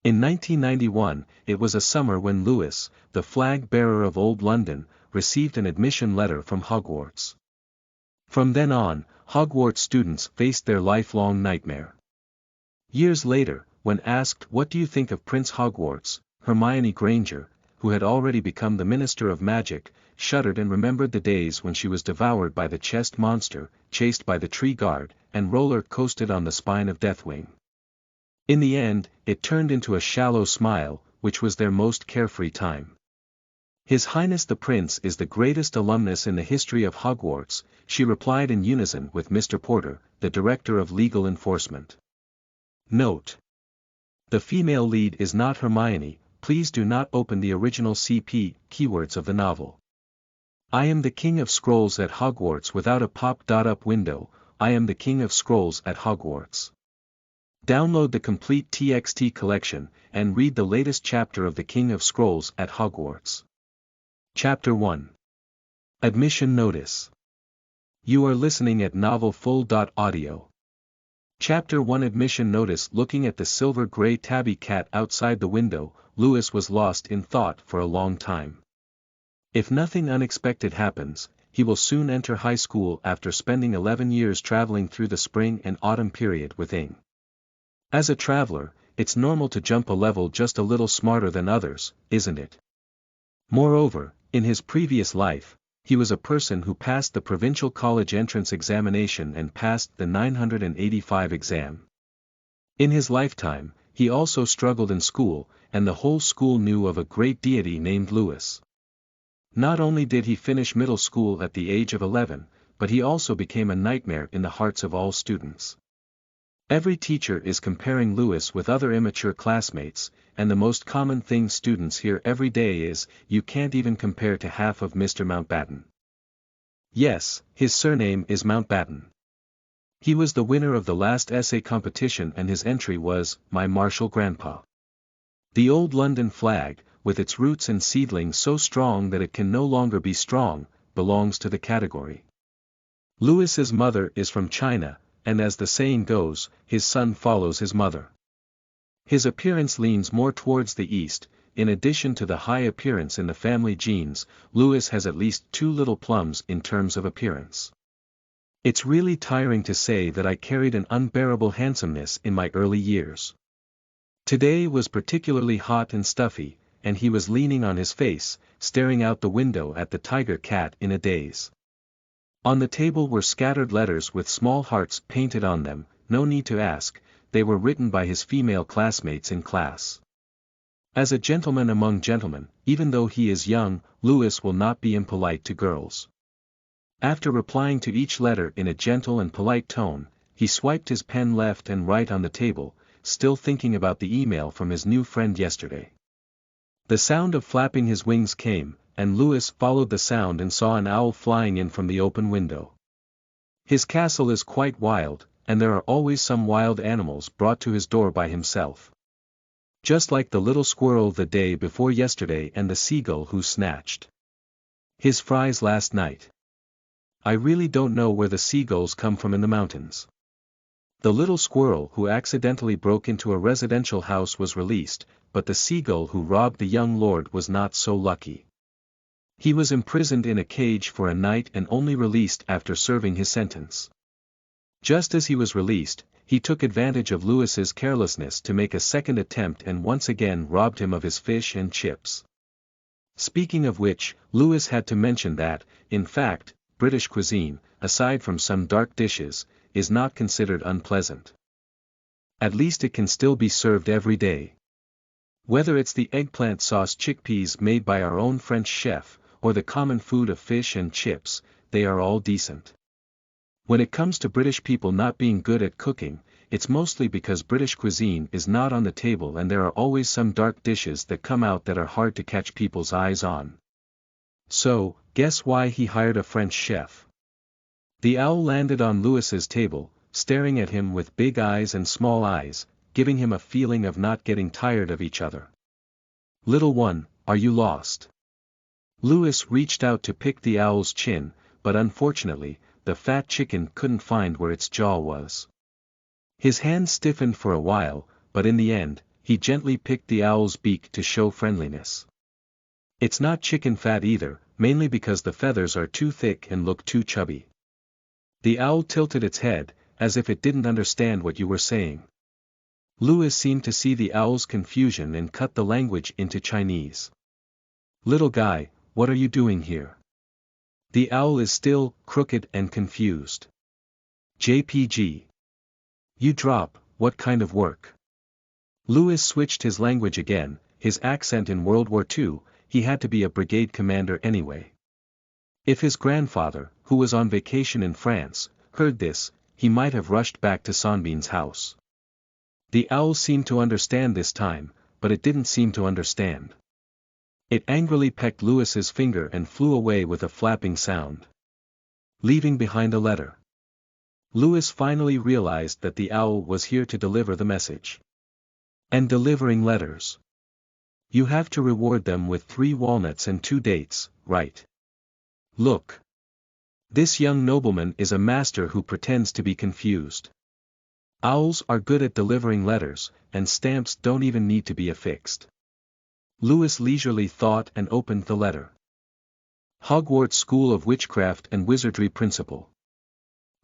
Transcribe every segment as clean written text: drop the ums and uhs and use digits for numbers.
In 1991, it was a summer when Lewis, the flag-bearer of Old London, received an admission letter from Hogwarts. From then on, Hogwarts students faced their lifelong nightmare. Years later, when asked what do you think of Prince Hogwarts, Hermione Granger, who had already become the Minister of Magic, shuddered and remembered the days when she was devoured by the chest monster, chased by the tree guard, and roller-coasted on the spine of Deathwing. In the end, it turned into a shallow smile, which was their most carefree time. His Highness the Prince is the greatest alumnus in the history of Hogwarts, she replied in unison with Mr. Porter, the Director of Legal Enforcement. Note: the female lead is not Hermione. Please do not open the original CP keywords of the novel. I am the King of Scrolls at Hogwarts without a pop-up window. I am the King of Scrolls at Hogwarts. Download the complete TXT collection, and read the latest chapter of The King of Scrolls at Hogwarts. Chapter 1. Admission Notice. You are listening at novelfull.audio. Chapter 1 Admission Notice. Looking at the silver-gray tabby cat outside the window, Lewis was lost in thought for a long time. If nothing unexpected happens, he will soon enter high school after spending 11 years traveling through the spring and autumn period with Ing. As a traveler, it's normal to jump a level just a little smarter than others, isn't it? Moreover, in his previous life, he was a person who passed the provincial college entrance examination and passed the 985 exam. In his lifetime, he also struggled in school, and the whole school knew of a great deity named Lewis. Not only did he finish middle school at the age of 11, but he also became a nightmare in the hearts of all students. Every teacher is comparing Lewis with other immature classmates, and the most common thing students hear every day is, "You can't even compare to half of Mr. Mountbatten." Yes, his surname is Mountbatten. He was the winner of the last essay competition and his entry was, "My Martial Grandpa." The old London flag, with its roots and seedlings so strong that it can no longer be strong, belongs to the category. Lewis's mother is from China, and as the saying goes, his son follows his mother. His appearance leans more towards the east. In addition to the high appearance in the family genes, Lewis has at least 2 little plums in terms of appearance. It's really tiring to say that I carried an unbearable handsomeness in my early years. Today was particularly hot and stuffy, and he was leaning on his face, staring out the window at the tiger cat in a daze. On the table were scattered letters with small hearts painted on them. No need to ask, they were written by his female classmates in class. As a gentleman among gentlemen, even though he is young, Lewis will not be impolite to girls. After replying to each letter in a gentle and polite tone, he swiped his pen left and right on the table, still thinking about the email from his new friend yesterday. The sound of flapping his wings came, and Lewis followed the sound and saw an owl flying in from the open window. His castle is quite wild, and there are always some wild animals brought to his door by himself. Just like the little squirrel the day before yesterday and the seagull who snatched his fries last night. I really don't know where the seagulls come from in the mountains. The little squirrel who accidentally broke into a residential house was released, but the seagull who robbed the young lord was not so lucky. He was imprisoned in a cage for a night and only released after serving his sentence. Just as he was released, he took advantage of Lewis's carelessness to make a second attempt and once again robbed him of his fish and chips. Speaking of which, Lewis had to mention that, in fact, British cuisine, aside from some dark dishes, is not considered unpleasant. At least it can still be served every day. Whether it's the eggplant sauce chickpeas made by our own French chef, or the common food of fish and chips, they are all decent. When it comes to British people not being good at cooking, it's mostly because British cuisine is not on the table and there are always some dark dishes that come out that are hard to catch people's eyes on. So, guess why he hired a French chef? The owl landed on Lewis's table, staring at him with big eyes and small eyes, giving him a feeling of not getting tired of each other. "Little one, are you lost?" Lewis reached out to pick the owl's chin, but unfortunately, the fat chicken couldn't find where its jaw was. His hand stiffened for a while, but in the end, he gently picked the owl's beak to show friendliness. It's not chicken fat either, mainly because the feathers are too thick and look too chubby. The owl tilted its head, as if it didn't understand what you were saying. Louis seemed to see the owl's confusion and cut the language into Chinese. Little guy, what are you doing here? The owl is still crooked and confused. JPG. You drop, what kind of work? Louis switched his language again, his accent in World War II, he had to be a brigade commander anyway. If his grandfather, who was on vacation in France, heard this, he might have rushed back to Sonbein's house. The owl seemed to understand this time, but it didn't seem to understand. It angrily pecked Louis's finger and flew away with a flapping sound, leaving behind a letter. Louis finally realized that the owl was here to deliver the message. And delivering letters. You have to reward them with 3 walnuts and 2 dates, right? Look. This young nobleman is a master who pretends to be confused. Owls are good at delivering letters, and stamps don't even need to be affixed. Louis leisurely thought and opened the letter. Hogwarts School of Witchcraft and Wizardry Principal.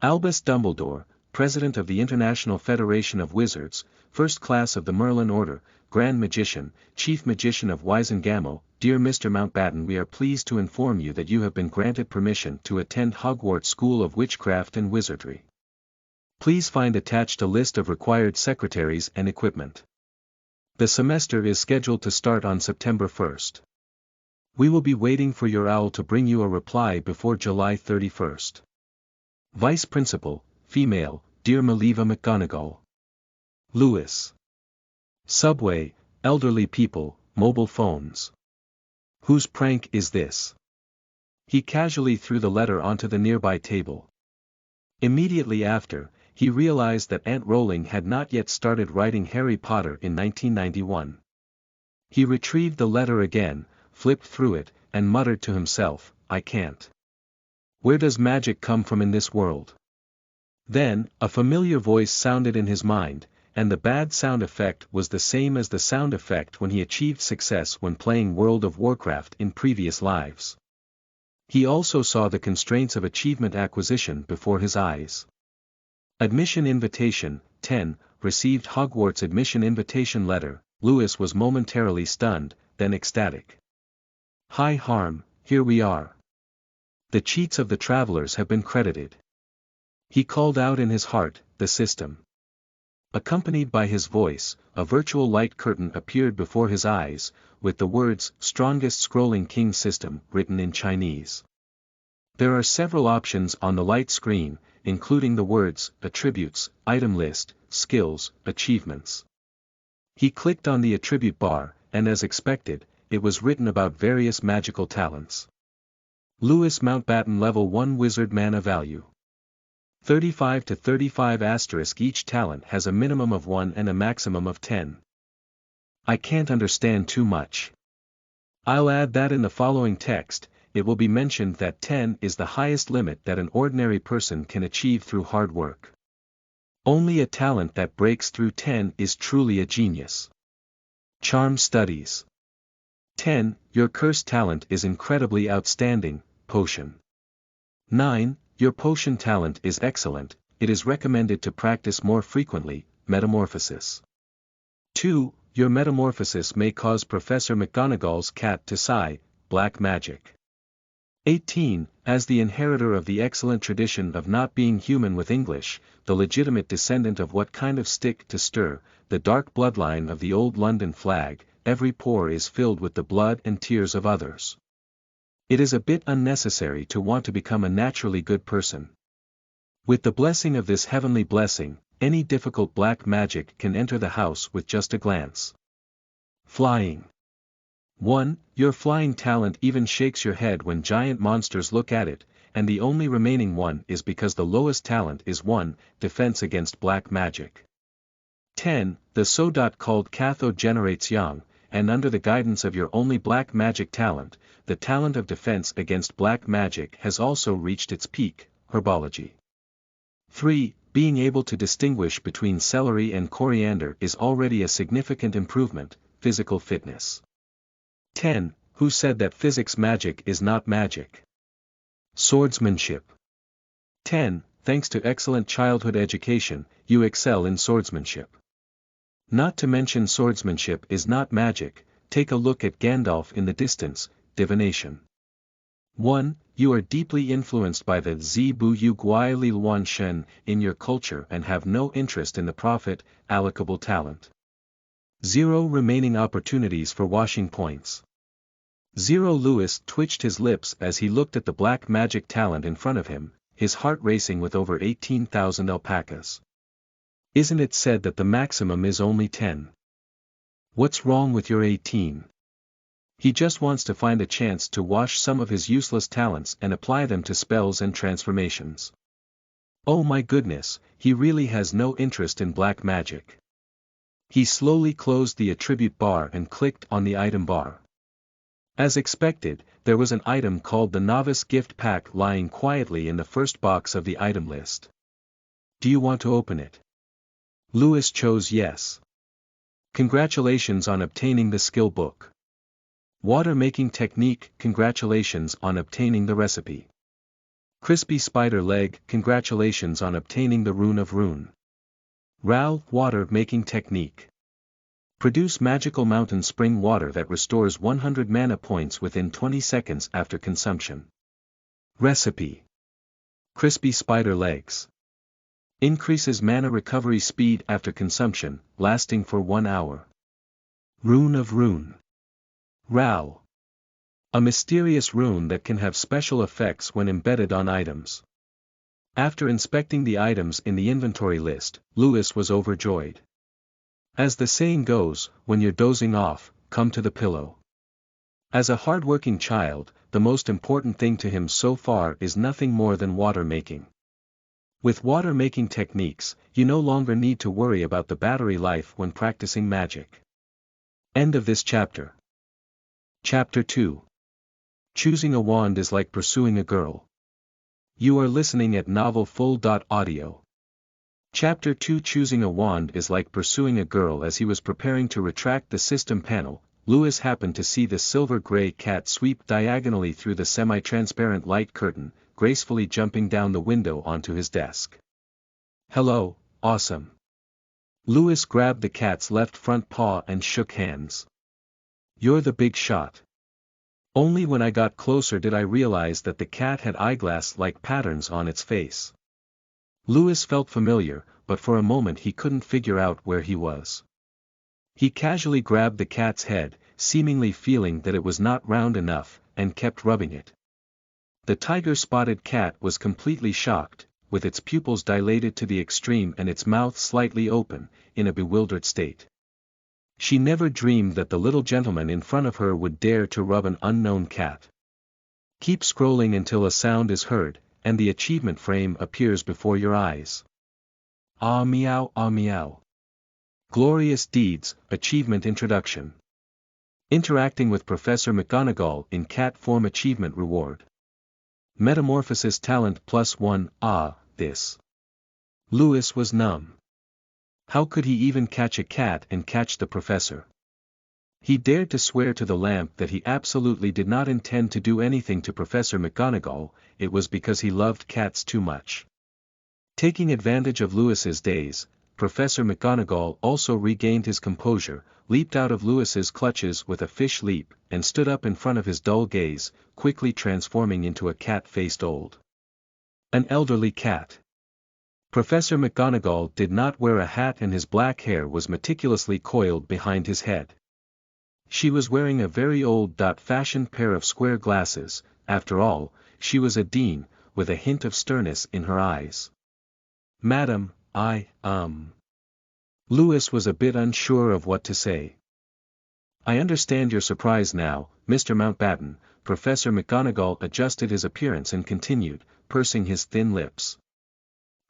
Albus Dumbledore, President of the International Federation of Wizards, First Class of the Merlin Order, Grand Magician, Chief Magician of Wizengamot, dear Mr. Mountbatten, we are pleased to inform you that you have been granted permission to attend Hogwarts School of Witchcraft and Wizardry. Please find attached a list of required secretaries and equipment. The semester is scheduled to start on September 1st. We will be waiting for your owl to bring you a reply before July 31st. Vice Principal, Female, dear Maliva McGonagall. Louis. Subway, elderly people, mobile phones. Whose prank is this? He casually threw the letter onto the nearby table. Immediately after, he realized that Aunt Rowling had not yet started writing Harry Potter in 1991. He retrieved the letter again, flipped through it, and muttered to himself, I can't. Where does magic come from in this world? Then, a familiar voice sounded in his mind, and the bad sound effect was the same as the sound effect when he achieved success when playing World of Warcraft in previous lives. He also saw the constraints of achievement acquisition before his eyes. Admission invitation, 10, received Hogwarts admission invitation letter. Louis was momentarily stunned, then ecstatic. Hi Harm, here we are. The cheats of the travelers have been credited. He called out in his heart, the system. Accompanied by his voice, a virtual light curtain appeared before his eyes, with the words, Strongest Scrolling King System, written in Chinese. There are several options on the light screen, including the words, Attributes, Item List, Skills, Achievements. He clicked on the attribute bar, and as expected, it was written about various magical talents. Louis Mountbatten Level 1 Wizard Mana Value. 35 to 35 *. Each talent has a minimum of 1 and a maximum of 10. I can't understand too much. I'll add that in the following text, it will be mentioned that 10 is the highest limit that an ordinary person can achieve through hard work. Only a talent that breaks through 10 is truly a genius. Charm Studies. 10. Your curse talent is incredibly outstanding, Potion. 9. Your potion talent is excellent, it is recommended to practice more frequently, Metamorphosis. 2. Your metamorphosis may cause Professor McGonagall's cat to sigh, Black Magic. 18. As the inheritor of the excellent tradition of not being human with English, the legitimate descendant of what kind of stick to stir, the dark bloodline of the old London flag, every pore is filled with the blood and tears of others. It is a bit unnecessary to want to become a naturally good person. With the blessing of this heavenly blessing, any difficult black magic can enter the house with just a glance. Flying. 1. Your flying talent even shakes your head when giant monsters look at it, and the only remaining one is because the lowest talent is 1, defense against black magic. 10. The so-dot called cathode generates young, and under the guidance of your only black magic talent, the talent of defense against black magic has also reached its peak, Herbology. 3. being able to distinguish between celery and coriander is already a significant improvement. Physical fitness. 10. Who said that physics magic is not magic? Swordsmanship. 10. Thanks to excellent childhood education, you excel in swordsmanship. Not to mention swordsmanship is not magic. Take a look at Gandalf in the distance, divination. 1. You are deeply influenced by the Zibu Yu Guai Li Luan Shen in your culture and have no interest in the profit, allocable talent. 0. Remaining opportunities for washing points. 0. Lewis twitched his lips as he looked at the black magic talent in front of him, his heart racing with over 18,000 alpacas. Isn't it said that the maximum is only 10? What's wrong with your 18? He just wants to find a chance to wash some of his useless talents and apply them to spells and transformations. Oh my goodness, he really has no interest in black magic. He slowly closed the attribute bar and clicked on the item bar. As expected, there was an item called the Novice Gift Pack lying quietly in the first box of the item list. Do you want to open it? Lewis chose yes. Congratulations on obtaining the skill book. Water making technique, congratulations on obtaining the recipe. Crispy spider leg, congratulations on obtaining the rune of rune. Ral, water making technique. Produce magical mountain spring water that restores 100 mana points within 20 seconds after consumption. Recipe. Crispy spider legs. Increases mana recovery speed after consumption, lasting for 1 hour. Rune of rune. Ral. A mysterious rune that can have special effects when embedded on items. After inspecting the items in the inventory list, Lewis was overjoyed. As the saying goes, when you're dozing off, come to the pillow. As a hard-working child, the most important thing to him so far is nothing more than water making. With water making techniques, you no longer need to worry about the battery life when practicing magic. End of this chapter. Chapter 2. Choosing a wand is like pursuing a girl. You are listening at novelfull.audio. Chapter 2. Choosing a wand is like pursuing a girl. As he was preparing to retract the system panel, Lewis happened to see the silver-gray cat sweep diagonally through the semi-transparent light curtain, gracefully jumping down the window onto his desk. Hello, awesome. Lewis grabbed the cat's left front paw and shook hands. You're the big shot. Only when I got closer did I realize that the cat had eyeglass-like patterns on its face. Lewis felt familiar, but for a moment he couldn't figure out where he was. He casually grabbed the cat's head, seemingly feeling that it was not round enough, and kept rubbing it. The tiger-spotted cat was completely shocked, with its pupils dilated to the extreme and its mouth slightly open, in a bewildered state. She never dreamed that the little gentleman in front of her would dare to rub an unknown cat. Keep scrolling until a sound is heard, and the achievement frame appears before your eyes. Ah meow, ah meow. Glorious Deeds, Achievement Introduction. Interacting with Professor McGonagall in cat form achievement reward. Metamorphosis talent +1, this. Lewis was numb. How could he even catch a cat and catch the professor? He dared to swear to the lamp that he absolutely did not intend to do anything to Professor McGonagall. It was because he loved cats too much. Taking advantage of Lewis's daze, Professor McGonagall also regained his composure, leaped out of Lewis's clutches with a fish leap, and stood up in front of his dull gaze, quickly transforming into a cat-faced an elderly cat. Professor McGonagall did not wear a hat and his black hair was meticulously coiled behind his head. She was wearing a very old-fashioned pair of square glasses. After all, she was a dean, with a hint of sternness in her eyes. Madam, Lewis was a bit unsure of what to say. I understand your surprise now, Mr. Mountbatten. Professor McGonagall adjusted his appearance and continued, pursing his thin lips.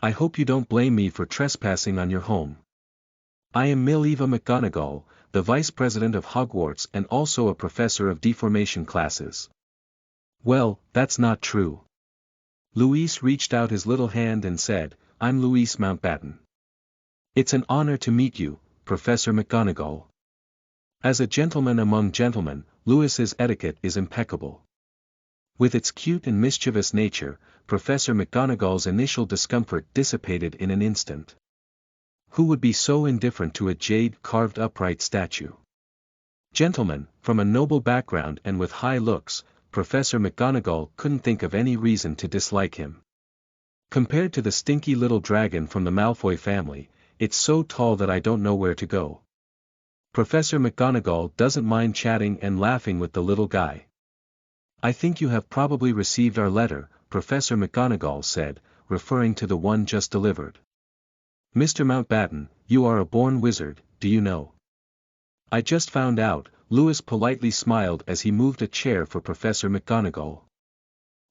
I hope you don't blame me for trespassing on your home. I am Mileva McGonagall, the Vice President of Hogwarts and also a professor of deformation classes. Well, that's not true. Louis reached out his little hand and said, I'm Louise Mountbatten. It's an honor to meet you, Professor McGonagall. As a gentleman among gentlemen, Louis's etiquette is impeccable. With its cute and mischievous nature, Professor McGonagall's initial discomfort dissipated in an instant. Who would be so indifferent to a jade-carved upright statue? Gentleman, from a noble background and with high looks, Professor McGonagall couldn't think of any reason to dislike him. Compared to the stinky little dragon from the Malfoy family, it's so tall that I don't know where to go. Professor McGonagall doesn't mind chatting and laughing with the little guy. I think you have probably received our letter, Professor McGonagall said, referring to the one just delivered. Mr. Mountbatten, you are a born wizard, do you know? I just found out, Louis politely smiled as he moved a chair for Professor McGonagall.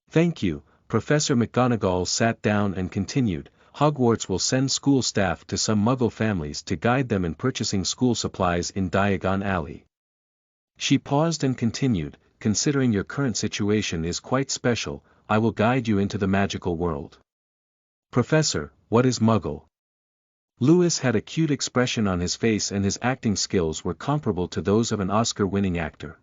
Thank you, Professor McGonagall sat down and continued, Hogwarts will send school staff to some Muggle families to guide them in purchasing school supplies in Diagon Alley. She paused and continued, considering your current situation is quite special, I will guide you into the magical world. Professor, what is Muggle? Louis had a cute expression on his face and his acting skills were comparable to those of an Oscar-winning actor.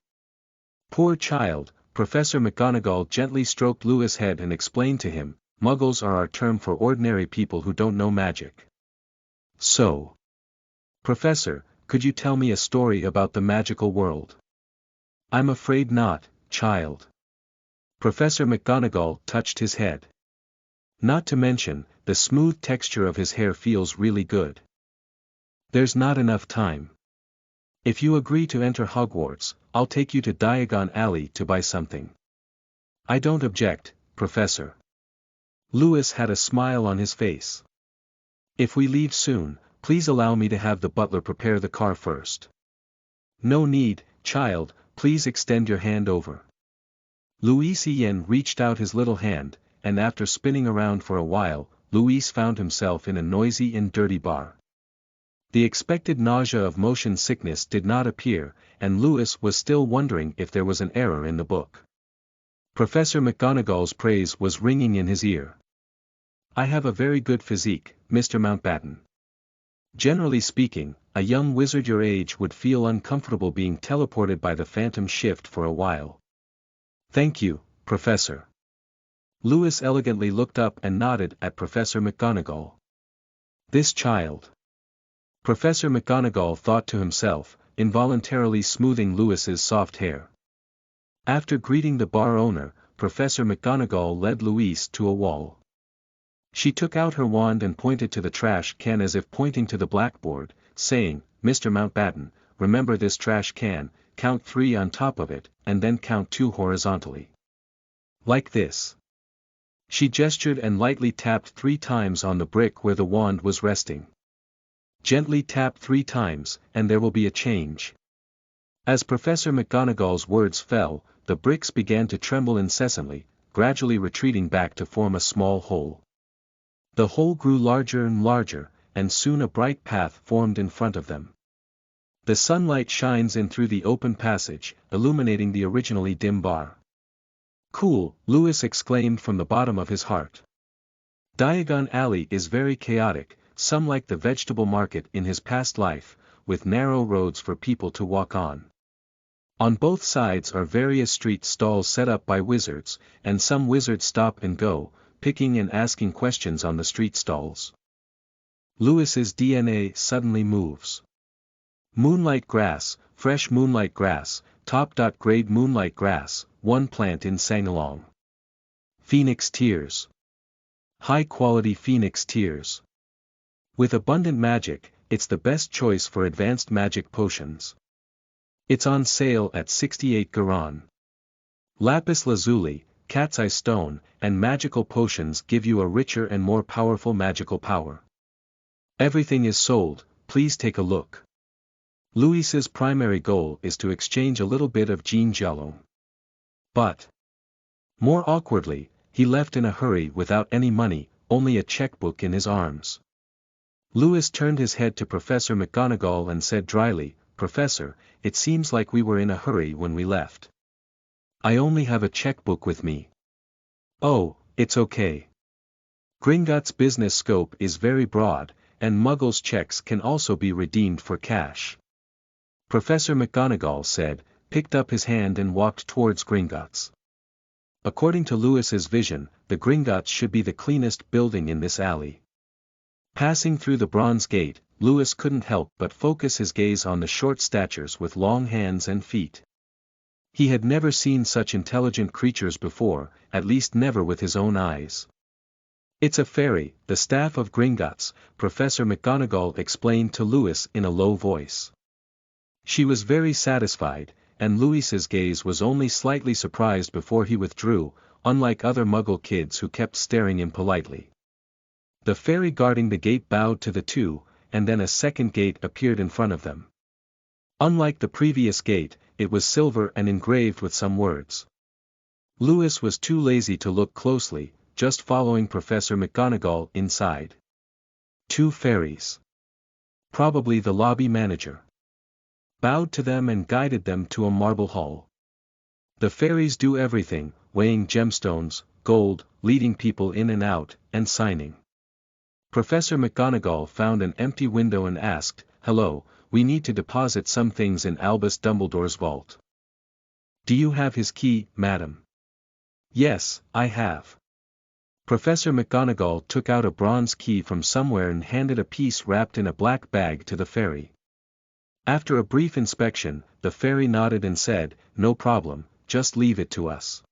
Poor child, Professor McGonagall gently stroked Louis' head and explained to him, Muggles are our term for ordinary people who don't know magic. So, Professor, could you tell me a story about the magical world? I'm afraid not, child. Professor McGonagall touched his head. Not to mention, the smooth texture of his hair feels really good. There's not enough time. If you agree to enter Hogwarts, I'll take you to Diagon Alley to buy something. I don't object, Professor. Louis had a smile on his face. If we leave soon, please allow me to have the butler prepare the car first. No need, child, please extend your hand over. Louis Ian reached out his little hand, and after spinning around for a while, Louis found himself in a noisy and dirty bar. The expected nausea of motion sickness did not appear, and Louis was still wondering if there was an error in the book. Professor McGonagall's praise was ringing in his ear. I have a very good physique, Mr. Mountbatten. Generally speaking, a young wizard your age would feel uncomfortable being teleported by the phantom shift for a while. Thank you, Professor. Louis elegantly looked up and nodded at Professor McGonagall. This child. Professor McGonagall thought to himself, involuntarily smoothing Louis's soft hair. After greeting the bar owner, Professor McGonagall led Louis to a wall. She took out her wand and pointed to the trash can as if pointing to the blackboard, saying, Mr. Mountbatten, remember this trash can, count 3 on top of it, and then count 2 horizontally. Like this. She gestured and lightly tapped 3 times on the brick where the wand was resting. Gently tap 3 times, and there will be a change. As Professor McGonagall's words fell, the bricks began to tremble incessantly, gradually retreating back to form a small hole. The hole grew larger and larger, and soon a bright path formed in front of them. The sunlight shines in through the open passage, illuminating the originally dim bar. Cool, Louis exclaimed from the bottom of his heart. Diagon Alley is very chaotic, some like the vegetable market in his past life, with narrow roads for people to walk on. On both sides are various street stalls set up by wizards, and some wizards stop and go, picking and asking questions on the street stalls. Louis's DNA suddenly moves. Moonlight grass, fresh moonlight grass, top-grade moonlight grass, one plant in Sangalong. Phoenix tears. High-quality phoenix tears. With abundant magic, it's the best choice for advanced magic potions. It's on sale at 68 Garon. Lapis lazuli, cat's eye stone, and magical potions give you a richer and more powerful magical power. Everything is sold, please take a look. Louis's primary goal is to exchange a little bit of Jean Jalon. But, more awkwardly, he left in a hurry without any money, only a checkbook in his arms. Louis turned his head to Professor McGonagall and said dryly, Professor, it seems like we were in a hurry when we left. I only have a checkbook with me. Oh, it's okay. Gringotts' business scope is very broad, and Muggles' checks can also be redeemed for cash. Professor McGonagall said, picked up his hand and walked towards Gringotts. According to Lewis's vision, the Gringotts should be the cleanest building in this alley. Passing through the bronze gate, Lewis couldn't help but focus his gaze on the short statures with long hands and feet. He had never seen such intelligent creatures before, at least never with his own eyes. It's a fairy, the staff of Gringotts, Professor McGonagall explained to Lewis in a low voice. She was very satisfied, and Lewis's gaze was only slightly surprised before he withdrew, unlike other Muggle kids who kept staring impolitely. The fairy guarding the gate bowed to the two, and then a second gate appeared in front of them. Unlike the previous gate, it was silver and engraved with some words. Lewis was too lazy to look closely, just following Professor McGonagall inside. Two fairies. Probably the lobby manager. Bowed to them and guided them to a marble hall. The fairies do everything, weighing gemstones, gold, leading people in and out, and signing. Professor McGonagall found an empty window and asked, "Hello, we need to deposit some things in Albus Dumbledore's vault. Do you have his key, madam?" "Yes, I have." Professor McGonagall took out a bronze key from somewhere and handed a piece wrapped in a black bag to the fairy. After a brief inspection, the fairy nodded and said, "No problem, just leave it to us."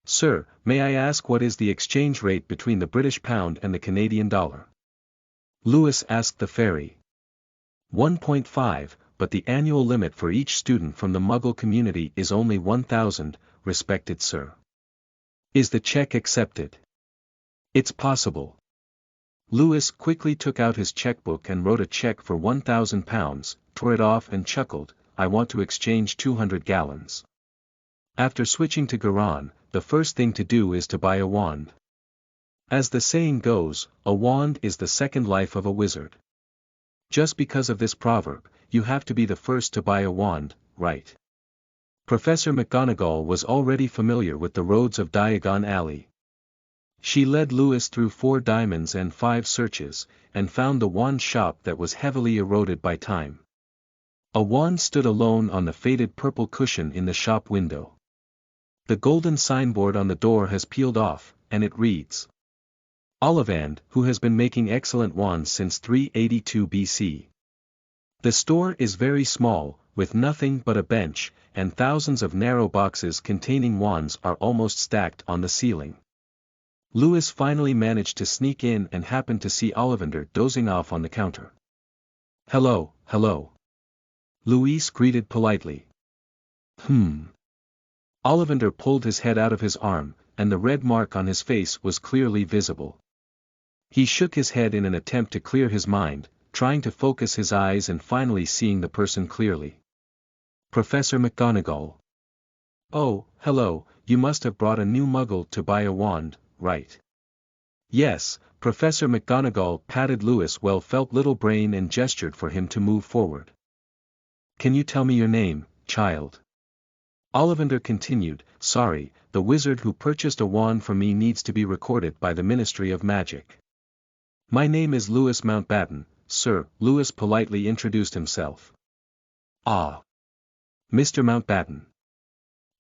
"Sir, may I ask what is the exchange rate between the British pound and the Canadian dollar?" Lewis asked the fairy. 1.5, but the annual limit for each student from the Muggle community is only 1,000, respected sir. Is the check accepted? It's possible. Lewis quickly took out his checkbook and wrote a check for £1,000, tore it off and chuckled, "I want to exchange 200 gallons. After switching to Garon, the first thing to do is to buy a wand. As the saying goes, a wand is the second life of a wizard. Just because of this proverb, you have to be the first to buy a wand, right?" Professor McGonagall was already familiar with the roads of Diagon Alley. She led Lewis through 4 diamonds and 5 searches, and found the wand shop that was heavily eroded by time. A wand stood alone on the faded purple cushion in the shop window. The golden signboard on the door has peeled off, and it reads, "Ollivand, who has been making excellent wands since 382 BC. The store is very small, with nothing but a bench, and thousands of narrow boxes containing wands are almost stacked on the ceiling." Lewis finally managed to sneak in and happened to see Ollivander dozing off on the counter. "Hello, hello." Louise greeted politely. Ollivander pulled his head out of his arm, and the red mark on his face was clearly visible. He shook his head in an attempt to clear his mind, trying to focus his eyes and finally seeing the person clearly. Professor McGonagall. "Oh, hello, you must have brought a new Muggle to buy a wand, right?" "Yes." Professor McGonagall patted Lewis' well-felt little brain and gestured for him to move forward. "Can you tell me your name, child?" Ollivander continued, "Sorry, the wizard who purchased a wand from me needs to be recorded by the Ministry of Magic. My name is Lewis Mountbatten, sir." Lewis politely introduced himself. "Ah. Mr. Mountbatten."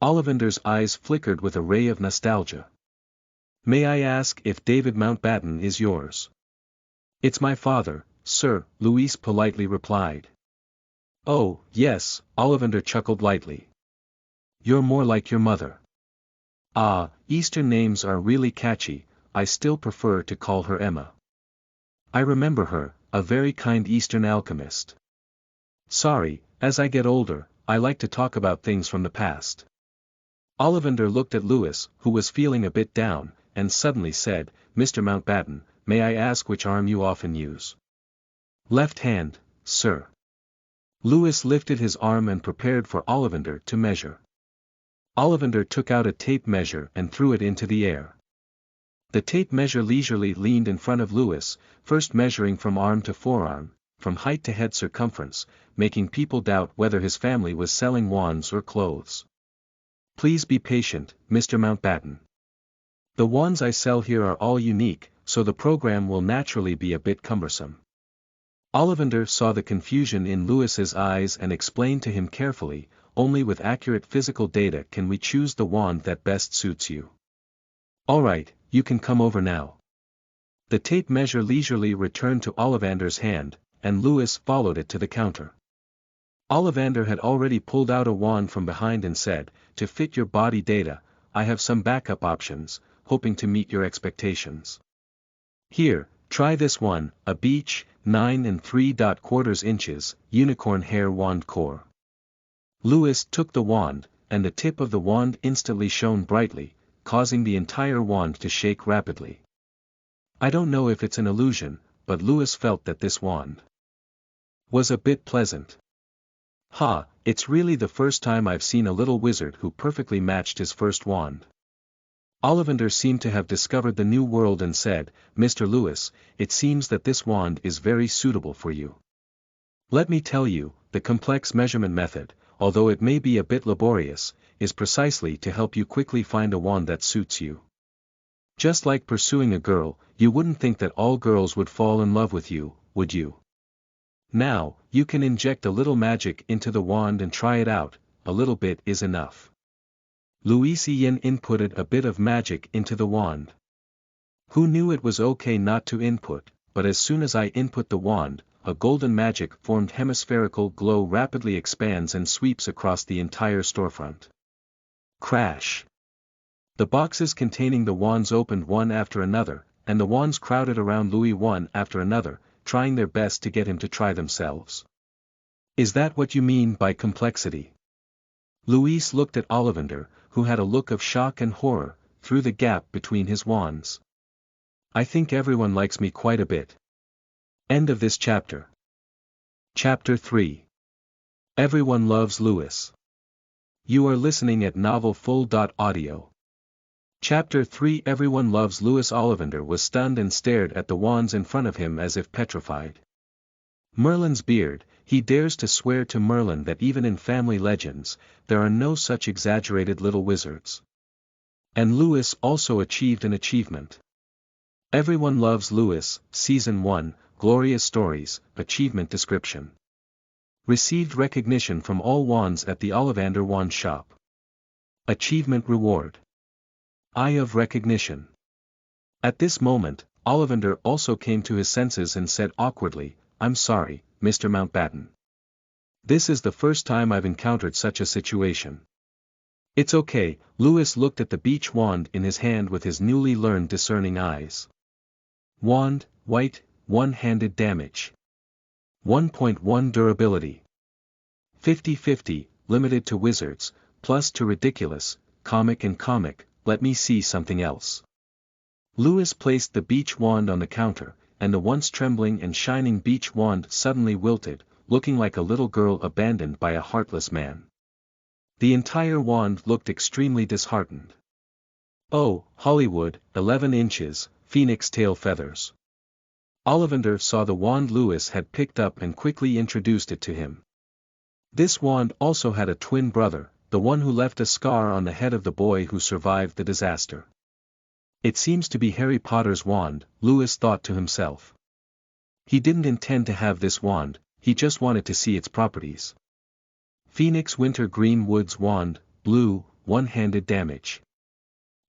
Ollivander's eyes flickered with a ray of nostalgia. "May I ask if David Mountbatten is yours?" "It's my father, sir," Louise politely replied. "Oh, yes," Ollivander chuckled lightly. "You're more like your mother." "Ah, Eastern names are really catchy. I still prefer to call her Emma. I remember her, a very kind Eastern alchemist. Sorry, as I get older, I like to talk about things from the past." Ollivander looked at Lewis, who was feeling a bit down, and suddenly said, "Mr. Mountbatten, may I ask which arm you often use?" "Left hand, sir." Lewis lifted his arm and prepared for Ollivander to measure. Ollivander took out a tape measure and threw it into the air. The tape measure leisurely leaned in front of Lewis, first measuring from arm to forearm, from height to head circumference, making people doubt whether his family was selling wands or clothes. "Please be patient, Mr. Mountbatten. The wands I sell here are all unique, so the program will naturally be a bit cumbersome. Ollivander saw the confusion in Lewis's eyes and explained to him carefully, only with accurate physical data can we choose the wand that best suits you. Alright, you can come over now. The tape measure leisurely returned to Ollivander's hand, and Lewis followed it to the counter. Ollivander had already pulled out a wand from behind and said, "To fit your body data, I have some backup options, hoping to meet your expectations. Here, try this one, a beech, 9 3/4 inches, unicorn hair wand core." Lewis took the wand, and the tip of the wand instantly shone brightly, causing the entire wand to shake rapidly. I don't know if it's an illusion, but Lewis felt that this wand was a bit pleasant. Ha, it's really the first time I've seen a little wizard who perfectly matched his first wand. Ollivander seemed to have discovered the new world and said, "Mr. Lewis, it seems that this wand is very suitable for you. Let me tell you, the complex measurement method, although it may be a bit laborious, is precisely to help you quickly find a wand that suits you. Just like pursuing a girl, you wouldn't think that all girls would fall in love with you, would you? Now, you can inject a little magic into the wand and try it out, a little bit is enough." Louisian inputted a bit of magic into the wand. Who knew it was okay not to input, but as soon as I input the wand, a golden magic formed hemispherical glow rapidly expands and sweeps across the entire storefront. Crash! The boxes containing the wands opened one after another, and the wands crowded around Louis one after another, trying their best to get him to try themselves. "Is that what you mean by complexity?" Louis looked at Ollivander, who had a look of shock and horror, through the gap between his wands. "I think everyone likes me quite a bit." End of this chapter. Chapter 3. Everyone loves Lewis. You are listening at novelfull.audio. Chapter 3. Everyone loves Lewis. Ollivander was stunned and stared at the wands in front of him as if petrified. Merlin's beard, he dares to swear to Merlin that even in family legends, there are no such exaggerated little wizards. And Lewis also achieved an achievement. Everyone loves Lewis, Season 1, Glorious Stories, Achievement Description. Received recognition from all wands at the Ollivander Wand Shop. Achievement Reward. Eye of Recognition. At this moment, Ollivander also came to his senses and said awkwardly, "I'm sorry, Mr. Mountbatten. This is the first time I've encountered such a situation." "It's okay." Lewis looked at the beech wand in his hand with his newly learned discerning eyes. Wand, white, one-handed damage. 1.1 durability. 50/50, limited to wizards, plus to ridiculous, comic and comic, let me see something else. Lewis placed the beech wand on the counter, and the once trembling and shining beech wand suddenly wilted, looking like a little girl abandoned by a heartless man. The entire wand looked extremely disheartened. "Oh, Hollywood, 11 inches, phoenix tail feathers." Ollivander saw the wand Lewis had picked up and quickly introduced it to him. This wand also had a twin brother, the one who left a scar on the head of the boy who survived the disaster. It seems to be Harry Potter's wand, Lewis thought to himself. He didn't intend to have this wand, he just wanted to see its properties. Phoenix Winter Green Woods Wand, blue, one-handed damage.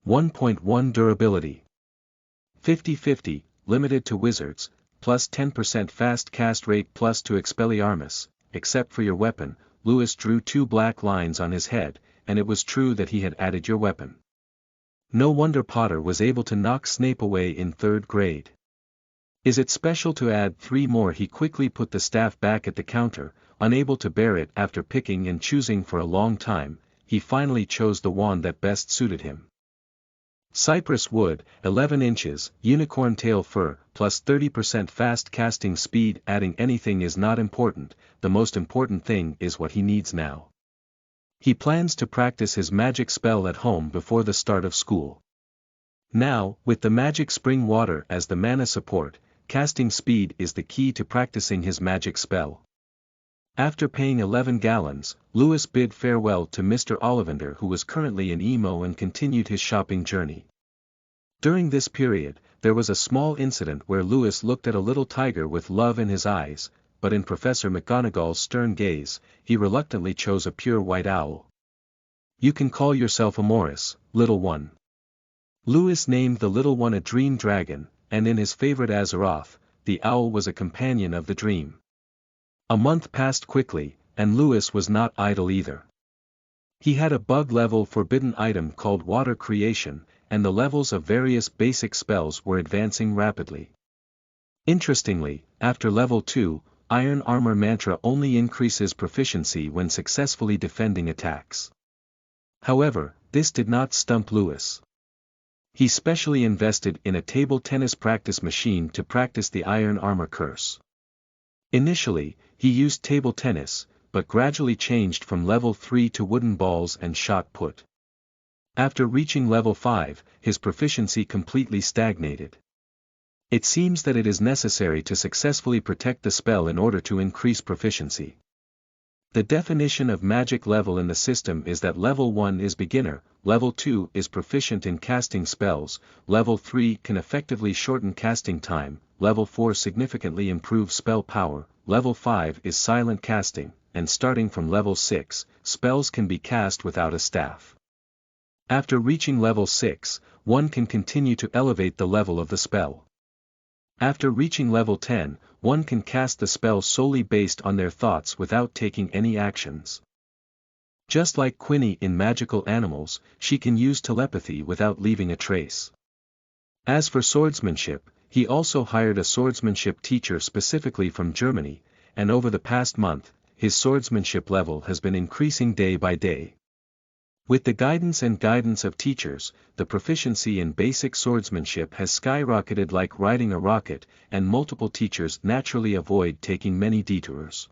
1.1 durability. 50/50, limited to wizards, plus 10% fast cast rate plus to Expelliarmus, except for your weapon. Lewis drew 2 black lines on his head, and it was true that he had added your weapon. No wonder Potter was able to knock Snape away in 3rd grade. Is it special to add 3 more? He quickly put the staff back at the counter, unable to bear it after picking and choosing for a long time. He finally chose the wand that best suited him. Cypress wood, 11 inches, unicorn tail fur, plus 30% fast casting speed. Adding anything is not important, the most important thing is what he needs now. He plans to practice his magic spell at home before the start of school. Now, with the magic spring water as the mana support, casting speed is the key to practicing his magic spell. After paying 11 gallons, Lewis bid farewell to Mr. Ollivander, who was currently in Emo, and continued his shopping journey. During this period, there was a small incident where Lewis looked at a little tiger with love in his eyes, but in Professor McGonagall's stern gaze, he reluctantly chose a pure white owl. You can call yourself a Morris, little one. Lewis named the little one a dream dragon, and in his favorite Azeroth, the owl was a companion of the dream. A month passed quickly, and Lewis was not idle either. He had a bug-level forbidden item called Water Creation, and the levels of various basic spells were advancing rapidly. Interestingly, after level 2, Iron Armor Mantra only increases proficiency when successfully defending attacks. However, this did not stump Lewis. He specially invested in a table tennis practice machine to practice the Iron Armor curse. Initially, he used table tennis, but gradually changed from level 3 to wooden balls and shot put. After reaching level 5, his proficiency completely stagnated. It seems that it is necessary to successfully protect the spell in order to increase proficiency. The definition of magic level in the system is that level 1 is beginner, level 2 is proficient in casting spells, level 3 can effectively shorten casting time, level 4 significantly improves spell power, level 5 is silent casting, and starting from level 6, spells can be cast without a staff. After reaching level 6, one can continue to elevate the level of the spell. After reaching level 10, one can cast the spell solely based on their thoughts without taking any actions. Just like Quinny in Magical Animals, she can use telepathy without leaving a trace. As for swordsmanship, he also hired a swordsmanship teacher specifically from Germany, and over the past month, his swordsmanship level has been increasing day by day. With the guidance of teachers, the proficiency in basic swordsmanship has skyrocketed like riding a rocket, and multiple teachers naturally avoid taking many detours.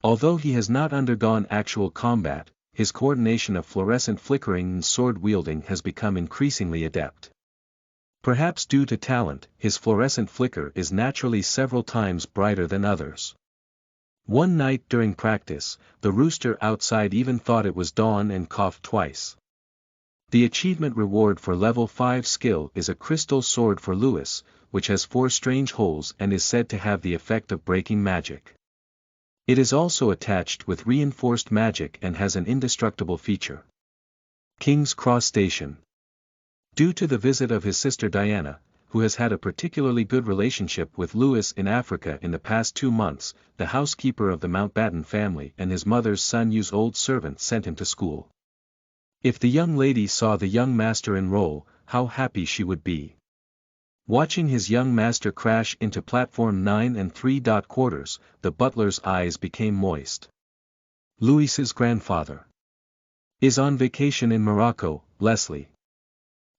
Although he has not undergone actual combat, his coordination of fluorescent flickering and sword wielding has become increasingly adept. Perhaps due to talent, his fluorescent flicker is naturally several times brighter than others. One night during practice, the rooster outside even thought it was dawn and coughed twice. The achievement reward for level 5 skill is a crystal sword for Lewis, which has 4 strange holes and is said to have the effect of breaking magic. It is also attached with reinforced magic and has an indestructible feature. King's Cross Station. Due to the visit of his sister Diana, who has had a particularly good relationship with Lewis in Africa in the past 2 months, the housekeeper of the Mountbatten family and his mother's son-use old servant sent him to school. If the young lady saw the young master enroll, how happy she would be. Watching his young master crash into platform 9 and 3/4, the butler's eyes became moist. Louis's grandfather is on vacation in Morocco, Leslie.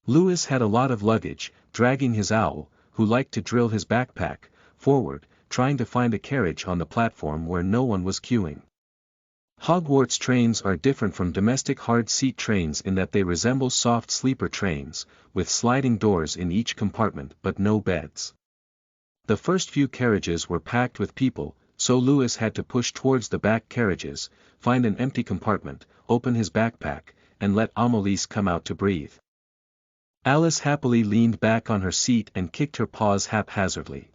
Lewis had a lot of luggage, dragging his owl, who liked to drill his backpack, forward, trying to find a carriage on the platform where no one was queuing. Hogwarts trains are different from domestic hard-seat trains in that they resemble soft sleeper trains, with sliding doors in each compartment but no beds. The first few carriages were packed with people, so Lewis had to push towards the back carriages, find an empty compartment, open his backpack, and let Amelise come out to breathe. Alice happily leaned back on her seat and kicked her paws haphazardly.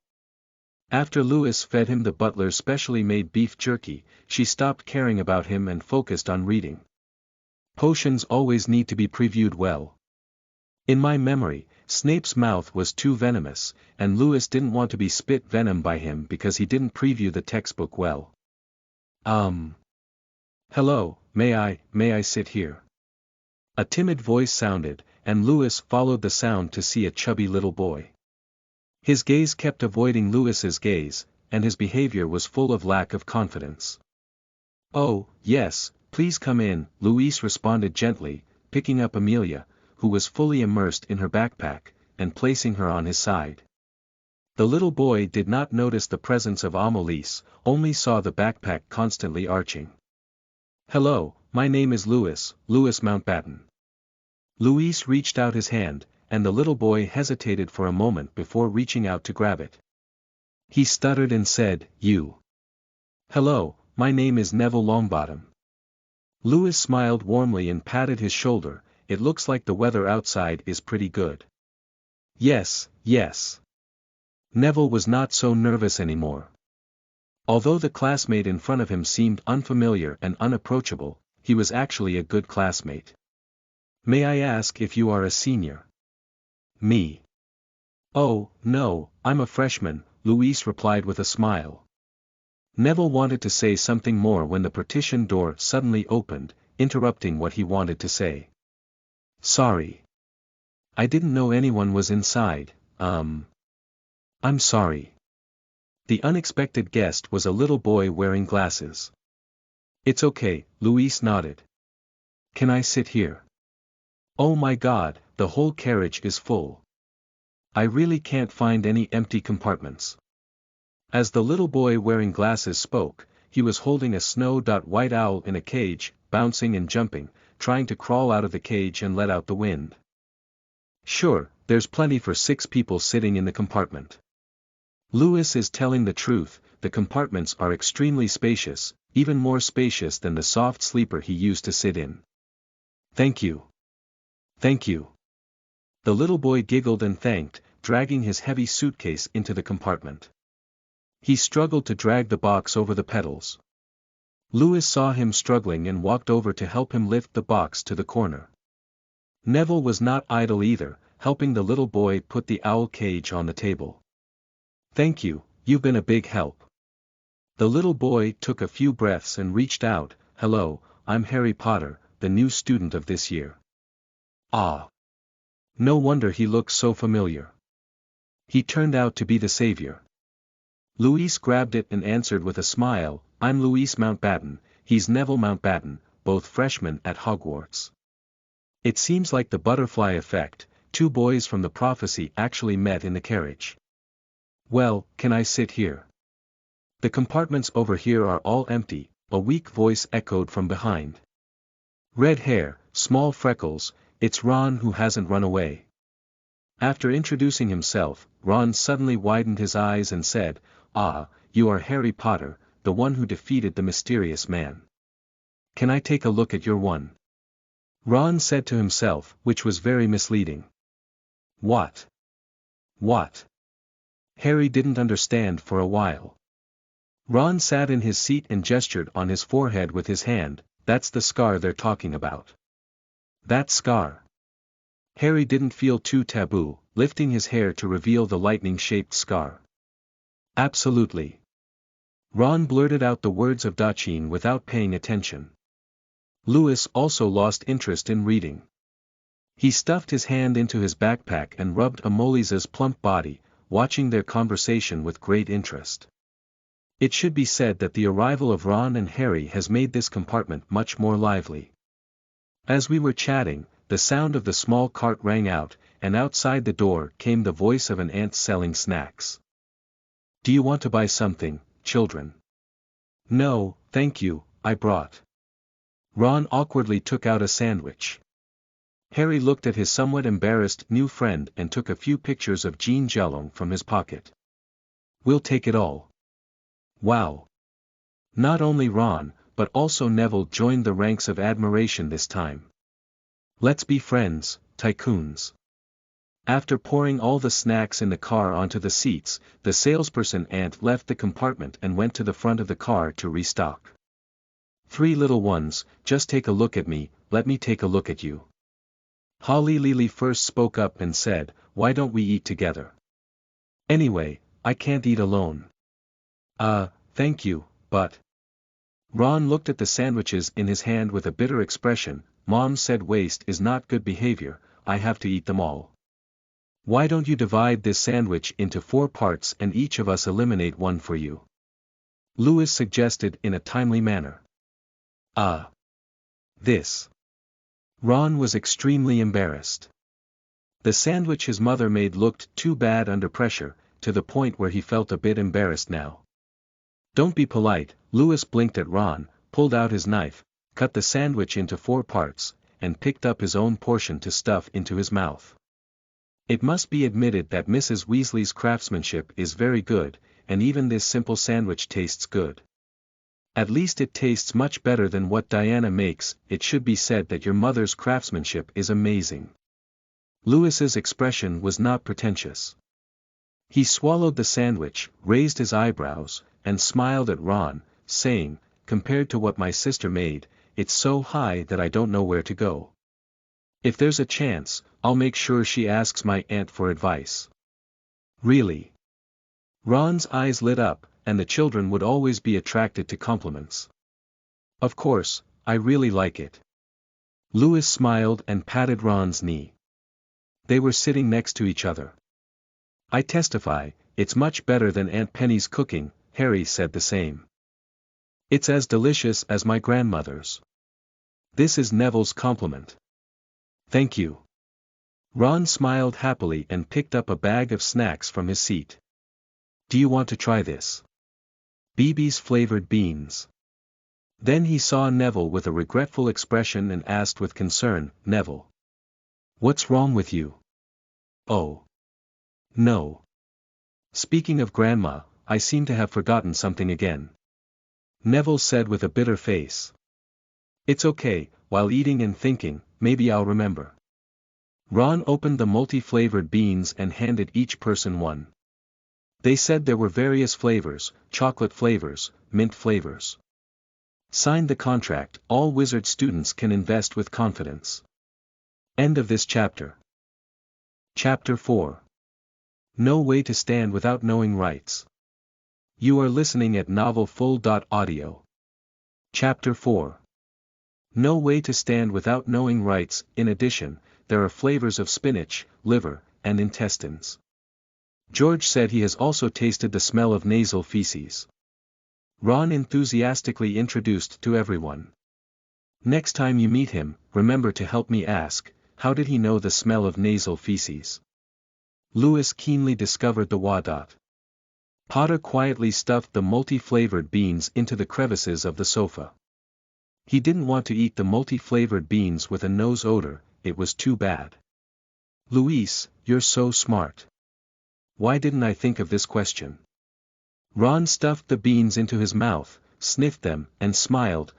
After Lewis fed him the butler's specially made beef jerky, she stopped caring about him and focused on reading. Potions always need to be previewed well. In my memory, Snape's mouth was too venomous, and Lewis didn't want to be spit venom by him because he didn't preview the textbook well. Hello, may I sit here? A timid voice sounded, and Lewis followed the sound to see a chubby little boy. His gaze kept avoiding Lewis's gaze, and his behavior was full of lack of confidence. Oh, yes, please come in, Louise responded gently, picking up Amelia, who was fully immersed in her backpack, and placing her on his side. The little boy did not notice the presence of Amelise, only saw the backpack constantly arching. Hello, my name is Louis Mountbatten. Louis reached out his hand, and the little boy hesitated for a moment before reaching out to grab it. He stuttered and said, "You." "Hello, my name is Neville Longbottom." Louis smiled warmly and patted his shoulder. "It looks like the weather outside is pretty good. Yes, yes. Neville was not so nervous anymore. Although the classmate in front of him seemed unfamiliar and unapproachable, he was actually a good classmate. May I ask if you are a senior? Me. Oh, no, I'm a freshman, Louise replied with a smile. Neville wanted to say something more when the partition door suddenly opened, interrupting what he wanted to say. Sorry. I didn't know anyone was inside, I'm sorry. The unexpected guest was a little boy wearing glasses. It's okay, Louise nodded. Can I sit here? Oh my God, the whole carriage is full. I really can't find any empty compartments. As the little boy wearing glasses spoke, he was holding a snow-white owl in a cage, bouncing and jumping, trying to crawl out of the cage and let out the wind. Sure, there's plenty for 6 people sitting in the compartment. Lewis is telling the truth, the compartments are extremely spacious, even more spacious than the soft sleeper he used to sit in. Thank you. Thank you. The little boy giggled and thanked, dragging his heavy suitcase into the compartment. He struggled to drag the box over the pedals. Lewis saw him struggling and walked over to help him lift the box to the corner. Neville was not idle either, helping the little boy put the owl cage on the table. Thank you, you've been a big help. The little boy took a few breaths and reached out. Hello, I'm Harry Potter, the new student of this year. Ah. No wonder he looks so familiar. He turned out to be the savior. Louise grabbed it and answered with a smile, I'm Louise Mountbatten, he's Neville Mountbatten, both freshmen at Hogwarts. It seems like the butterfly effect, 2 boys from the prophecy actually met in the carriage. Well, can I sit here? The compartments over here are all empty, a weak voice echoed from behind. Red hair, small freckles, it's Ron who hasn't run away. After introducing himself, Ron suddenly widened his eyes and said, Ah, you are Harry Potter, the one who defeated the mysterious man. Can I take a look at your one? Ron said to himself, which was very misleading. What? What? Harry didn't understand for a while. Ron sat in his seat and gestured on his forehead with his hand, that's the scar they're talking about. That scar. Harry didn't feel too taboo, lifting his hair to reveal the lightning-shaped scar. Absolutely. Ron blurted out the words of Dachshund without paying attention. Lewis also lost interest in reading. He stuffed his hand into his backpack and rubbed Amolisa's plump body, watching their conversation with great interest. It should be said that the arrival of Ron and Harry has made this compartment much more lively. As we were chatting, the sound of the small cart rang out, and outside the door came the voice of an aunt selling snacks. Do you want to buy something, children? No, thank you, I brought. Ron awkwardly took out a sandwich. Harry looked at his somewhat embarrassed new friend and took a few pictures of Jean Gelong from his pocket. We'll take it all. Wow. Not only Ron, but also Neville joined the ranks of admiration this time. Let's be friends, tycoons. After pouring all the snacks in the car onto the seats, the salesperson aunt left the compartment and went to the front of the car to restock. 3 little ones, just take a look at me, let me take a look at you. Holly Lily first spoke up and said, why don't we eat together? Anyway, I can't eat alone. Thank you, but... Ron looked at the sandwiches in his hand with a bitter expression. Mom said waste is not good behavior, I have to eat them all. Why don't you divide this sandwich into 4 parts and each of us eliminate one for you? Lewis suggested in a timely manner. This. Ron was extremely embarrassed. The sandwich his mother made looked too bad under pressure, to the point where he felt a bit embarrassed now. Don't be polite, Lewis blinked at Ron, pulled out his knife, cut the sandwich into 4 parts, and picked up his own portion to stuff into his mouth. It must be admitted that Mrs. Weasley's craftsmanship is very good, and even this simple sandwich tastes good. At least it tastes much better than what Diana makes. It should be said that your mother's craftsmanship is amazing. Louis's expression was not pretentious. He swallowed the sandwich, raised his eyebrows, and smiled at Ron, saying, "Compared to what my sister made, it's so high that I don't know where to go. If there's a chance, I'll make sure she asks my aunt for advice." "Really?" Ron's eyes lit up, and the children would always be attracted to compliments. "Of course, I really like it." Louis smiled and patted Ron's knee. They were sitting next to each other. "I testify, it's much better than Aunt Penny's cooking," Harry said the same. "It's as delicious as my grandmother's." "This is Neville's compliment." "Thank you." Ron smiled happily and picked up a bag of snacks from his seat. "Do you want to try this? BB's flavored beans." Then he saw Neville with a regretful expression and asked with concern, "Neville, what's wrong with you?" "Oh. No. Speaking of Grandma, I seem to have forgotten something again," Neville said with a bitter face. "It's okay, while eating and thinking, maybe I'll remember." Ron opened the multi-flavored beans and handed each person one. They said there were various flavors, chocolate flavors, mint flavors. "Sign the contract, all wizard students can invest with confidence." End of this chapter. Chapter 4. No way to stand without knowing rights. You are listening at novelfull.audio. Chapter 4. No way to stand without knowing rights. In addition, there are flavors of spinach, liver, and intestines. George said he has also tasted the smell of nasal feces. Ron enthusiastically introduced to everyone. "Next time you meet him, remember to help me ask, how did he know the smell of nasal feces?" Louis keenly discovered the wah. Potter quietly stuffed the multi-flavored beans into the crevices of the sofa. He didn't want to eat the multi-flavored beans with a nose odor, it was too bad. "Louis, you're so smart. Why didn't I think of this question?" Ron stuffed the beans into his mouth, sniffed them, and smiled,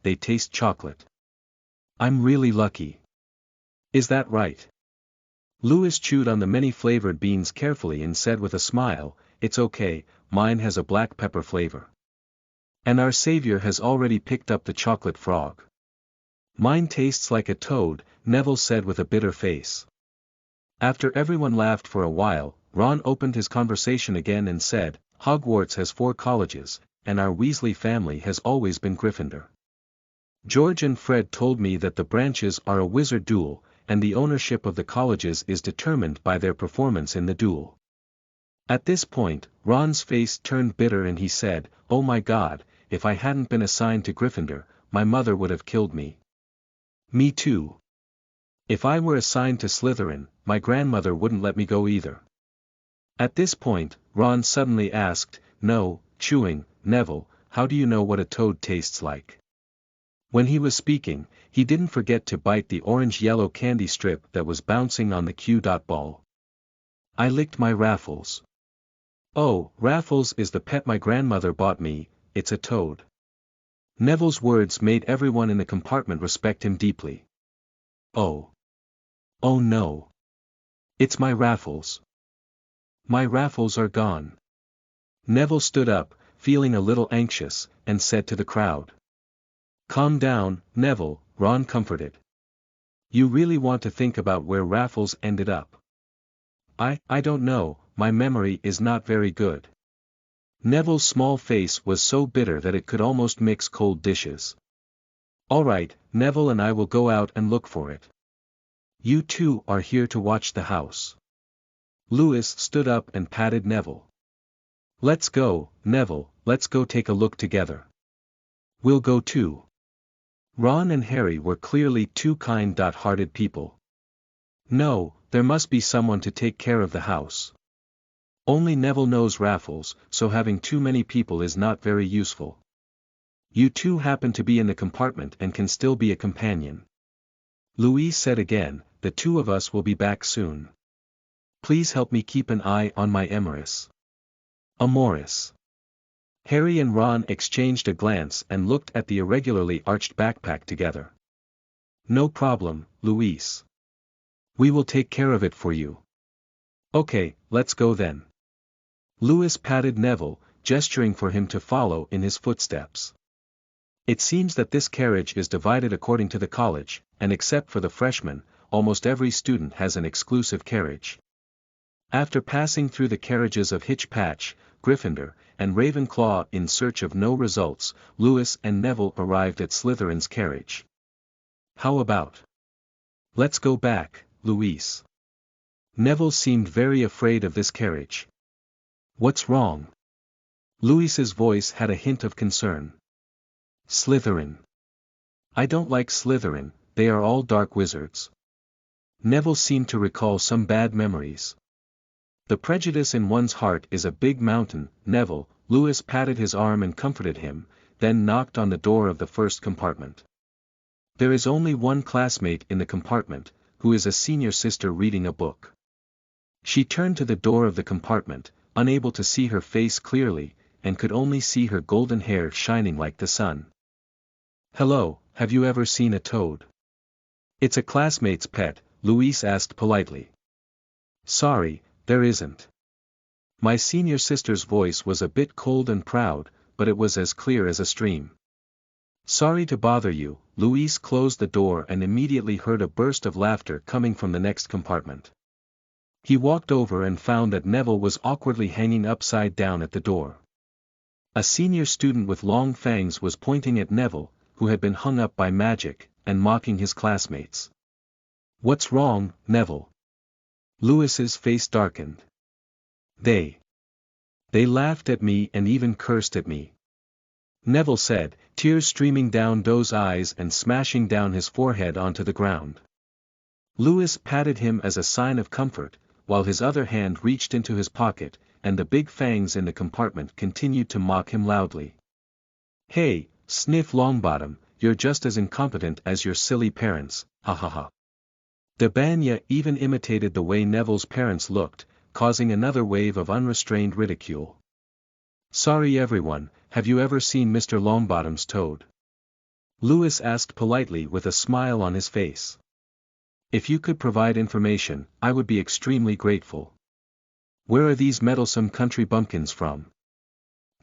"They taste chocolate. I'm really lucky." "Is that right?" Louis chewed on the many flavored beans carefully and said with a smile, "It's okay, mine has a black pepper flavor. And our savior has already picked up the chocolate frog." "Mine tastes like a toad," Neville said with a bitter face. After everyone laughed for a while, Ron opened his conversation again and said, "Hogwarts has 4 colleges, and our Weasley family has always been Gryffindor. George and Fred told me that the branches are a wizard duel, and the ownership of the colleges is determined by their performance in the duel." At this point, Ron's face turned bitter and he said, "Oh my God, if I hadn't been assigned to Gryffindor, my mother would have killed me." "Me too. If I were assigned to Slytherin, my grandmother wouldn't let me go either." At this point, Ron suddenly asked, "No, chewing, Neville, how do you know what a toad tastes like?" When he was speaking, he didn't forget to bite the orange-yellow candy strip that was bouncing on the Q-ball. "I licked my Raffles." "Oh, Raffles is the pet my grandmother bought me, it's a toad." Neville's words made everyone in the compartment respect him deeply. "Oh. Oh no. It's my Raffles. My Raffles are gone." Neville stood up, feeling a little anxious, and said to the crowd. "Calm down, Neville," Ron comforted. "You really want to think about where Raffles ended up?" I don't know, my memory is not very good." Neville's small face was so bitter that it could almost mix cold dishes. "All right, Neville and I will go out and look for it. You two are here to watch the house." Louis stood up and patted Neville. "Let's go, Neville, let's go take a look together." "We'll go too." Ron and Harry were clearly 2 kind-hearted people. "No, there must be someone to take care of the house. Only Neville knows Raffles, so having too many people is not very useful. You two happen to be in the compartment and can still be a companion." Louis said again, "The 2 of us will be back soon. Please help me keep an eye on my Amoris." Harry and Ron exchanged a glance and looked at the irregularly arched backpack together. "No problem, Louis. We will take care of it for you. Okay, let's go then. Lewis patted Neville, gesturing for him to follow in his footsteps. It seems that this carriage is divided according to the college, and except for the freshmen, almost every student has an exclusive carriage. After passing through the carriages of Hitchpatch, Gryffindor, and Ravenclaw in search of no results, Lewis and Neville arrived at Slytherin's carriage. How about? Let's go back, Louise. Neville seemed very afraid of this carriage. What's wrong? Louis's voice had a hint of concern. Slytherin. I don't like Slytherin, they are all dark wizards. Neville seemed to recall some bad memories. The prejudice in one's heart is a big mountain, Neville. Lewis patted his arm and comforted him, then knocked on the door of the first compartment. There is only one classmate in the compartment, who is a senior sister reading a book. She turned to the door of the compartment, unable to see her face clearly, and could only see her golden hair shining like the sun. Hello, have you ever seen a toad? It's a classmate's pet, Louise asked politely. Sorry, there isn't. My senior sister's voice was a bit cold and proud, but it was as clear as a stream. Sorry to bother you. Louise closed the door and immediately heard a burst of laughter coming from the next compartment. He walked over and found that Neville was awkwardly hanging upside down at the door. A senior student with long fangs was pointing at Neville, who had been hung up by magic, and mocking his classmates. What's wrong, Neville? Louis's face darkened. They laughed at me and even cursed at me. Neville said, tears streaming down those eyes and smashing down his forehead onto the ground. Lewis patted him as a sign of comfort, while his other hand reached into his pocket, and the big fangs in the compartment continued to mock him loudly. Hey, sniff Longbottom, you're just as incompetent as your silly parents, ha ha ha. Debanya even imitated the way Neville's parents looked, causing another wave of unrestrained ridicule. Sorry everyone, have you ever seen Mr. Longbottom's toad? Lewis asked politely with a smile on his face. If you could provide information, I would be extremely grateful. Where are these meddlesome country bumpkins from?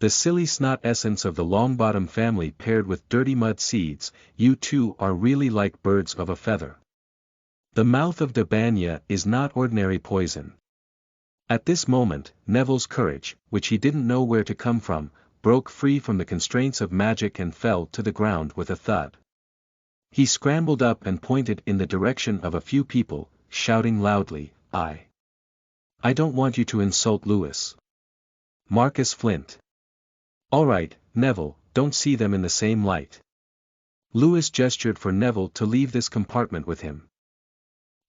The silly snot essence of the Longbottom family paired with dirty mud seeds, you two are really like birds of a feather. The mouth of Debanya is not ordinary poison. At this moment, Neville's courage, which he didn't know where to come from, broke free from the constraints of magic and fell to the ground with a thud. He scrambled up and pointed in the direction of a few people, shouting loudly, I don't want you to insult Lewis. Marcus Flint. Alright, Neville, don't see them in the same light. Lewis gestured for Neville to leave this compartment with him.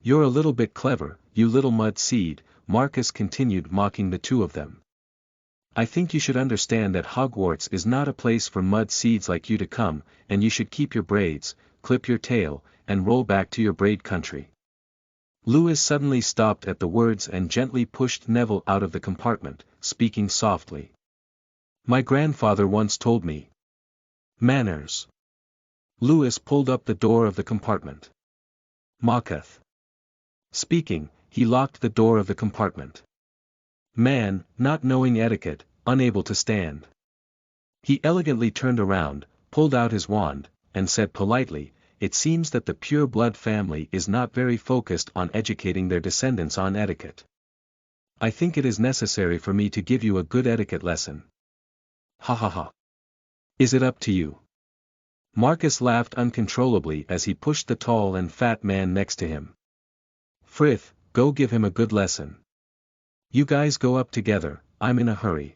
You're a little bit clever, you little mud seed, Marcus continued mocking the two of them. I think you should understand that Hogwarts is not a place for mud seeds like you to come, and you should keep your braids, clip your tail, and roll back to your braid country. Lewis suddenly stopped at the words and gently pushed Neville out of the compartment, speaking softly. My grandfather once told me. Manners. Lewis pulled up the door of the compartment. Mocketh. Speaking, he locked the door of the compartment. Man, not knowing etiquette, unable to stand. He elegantly turned around, pulled out his wand, and said politely, it seems that the pure-blood family is not very focused on educating their descendants on etiquette. I think it is necessary for me to give you a good etiquette lesson. Ha ha ha. Is it up to you? Marcus laughed uncontrollably as he pushed the tall and fat man next to him. Frith, go give him a good lesson. You guys go up together, I'm in a hurry.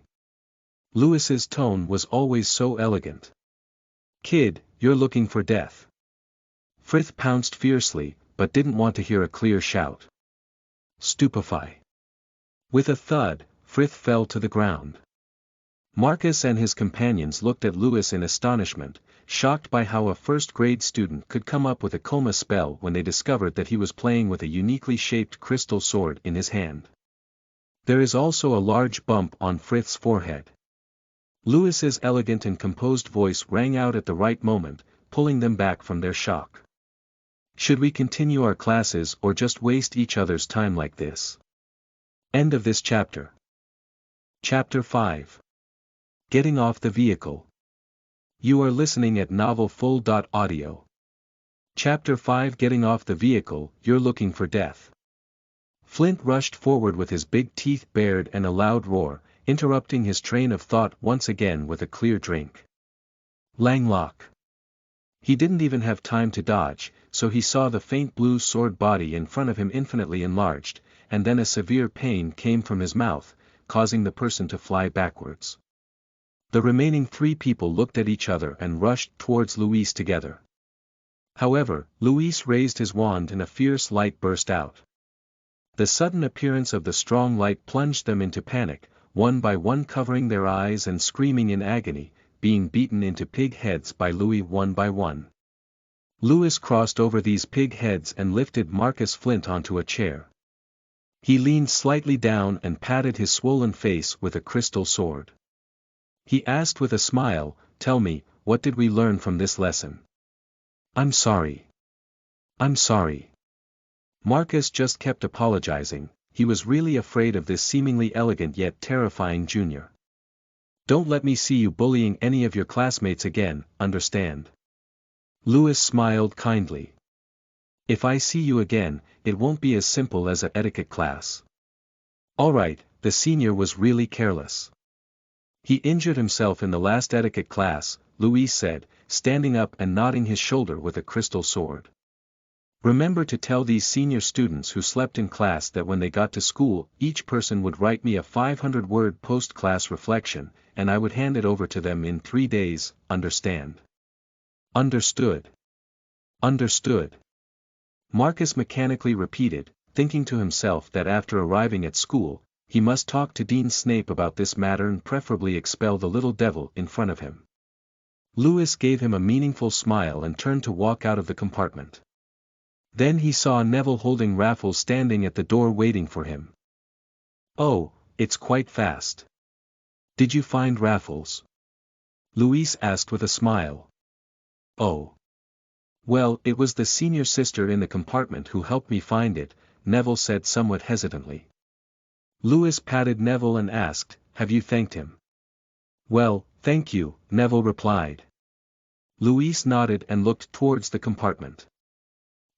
Lewis's tone was always so elegant. Kid, you're looking for death. Frith pounced fiercely, but didn't want to hear a clear shout. Stupefy. With a thud, Frith fell to the ground. Marcus and his companions looked at Lewis in astonishment, shocked by how a first-grade student could come up with a coma spell when they discovered that he was playing with a uniquely shaped crystal sword in his hand. There is also a large bump on Frith's forehead. Lewis's elegant and composed voice rang out at the right moment, pulling them back from their shock. Should we continue our classes or just waste each other's time like this? End of this chapter. Chapter 5. Getting off the vehicle. You are listening at novelfull.audio. Chapter 5. Getting off the vehicle, you're looking for death. Flint rushed forward with his big teeth bared and a loud roar, interrupting his train of thought once again with a clear drink. Langlock. He didn't even have time to dodge, so he saw the faint blue sword body in front of him infinitely enlarged, and then a severe pain came from his mouth, causing the person to fly backwards. The remaining 3 people looked at each other and rushed towards Luis together. However, Luis raised his wand and a fierce light burst out. The sudden appearance of the strong light plunged them into panic, one by one covering their eyes and screaming in agony, being beaten into pig heads by Louis one by one. Louis crossed over these pig heads and lifted Marcus Flint onto a chair. He leaned slightly down and patted his swollen face with a crystal sword. He asked with a smile, "Tell me, what did we learn from this lesson?" "I'm sorry. I'm sorry." Marcus just kept apologizing. He was really afraid of this seemingly elegant yet terrifying junior. "Don't let me see you bullying any of your classmates again, understand?" Louis smiled kindly. "If I see you again, it won't be as simple as a etiquette class." "Alright, the senior was really careless. He injured himself in the last etiquette class," Louis said, standing up and nodding his shoulder with a crystal sword. "Remember to tell these senior students who slept in class that when they got to school, each person would write me a 500-word post-class reflection, and I would hand it over to them in 3 days, understand?" "Understood. Understood." Marcus mechanically repeated, thinking to himself that after arriving at school, he must talk to Dean Snape about this matter and preferably expel the little devil in front of him. Louis gave him a meaningful smile and turned to walk out of the compartment. Then he saw Neville holding Raffles standing at the door waiting for him. "Oh, it's quite fast. Did you find Raffles?" Louis asked with a smile. "Oh. Well, it was the senior sister in the compartment who helped me find it," Neville said somewhat hesitantly. Louis patted Neville and asked, "Have you thanked him?" "Well, thank you," Neville replied. Louis nodded and looked towards the compartment.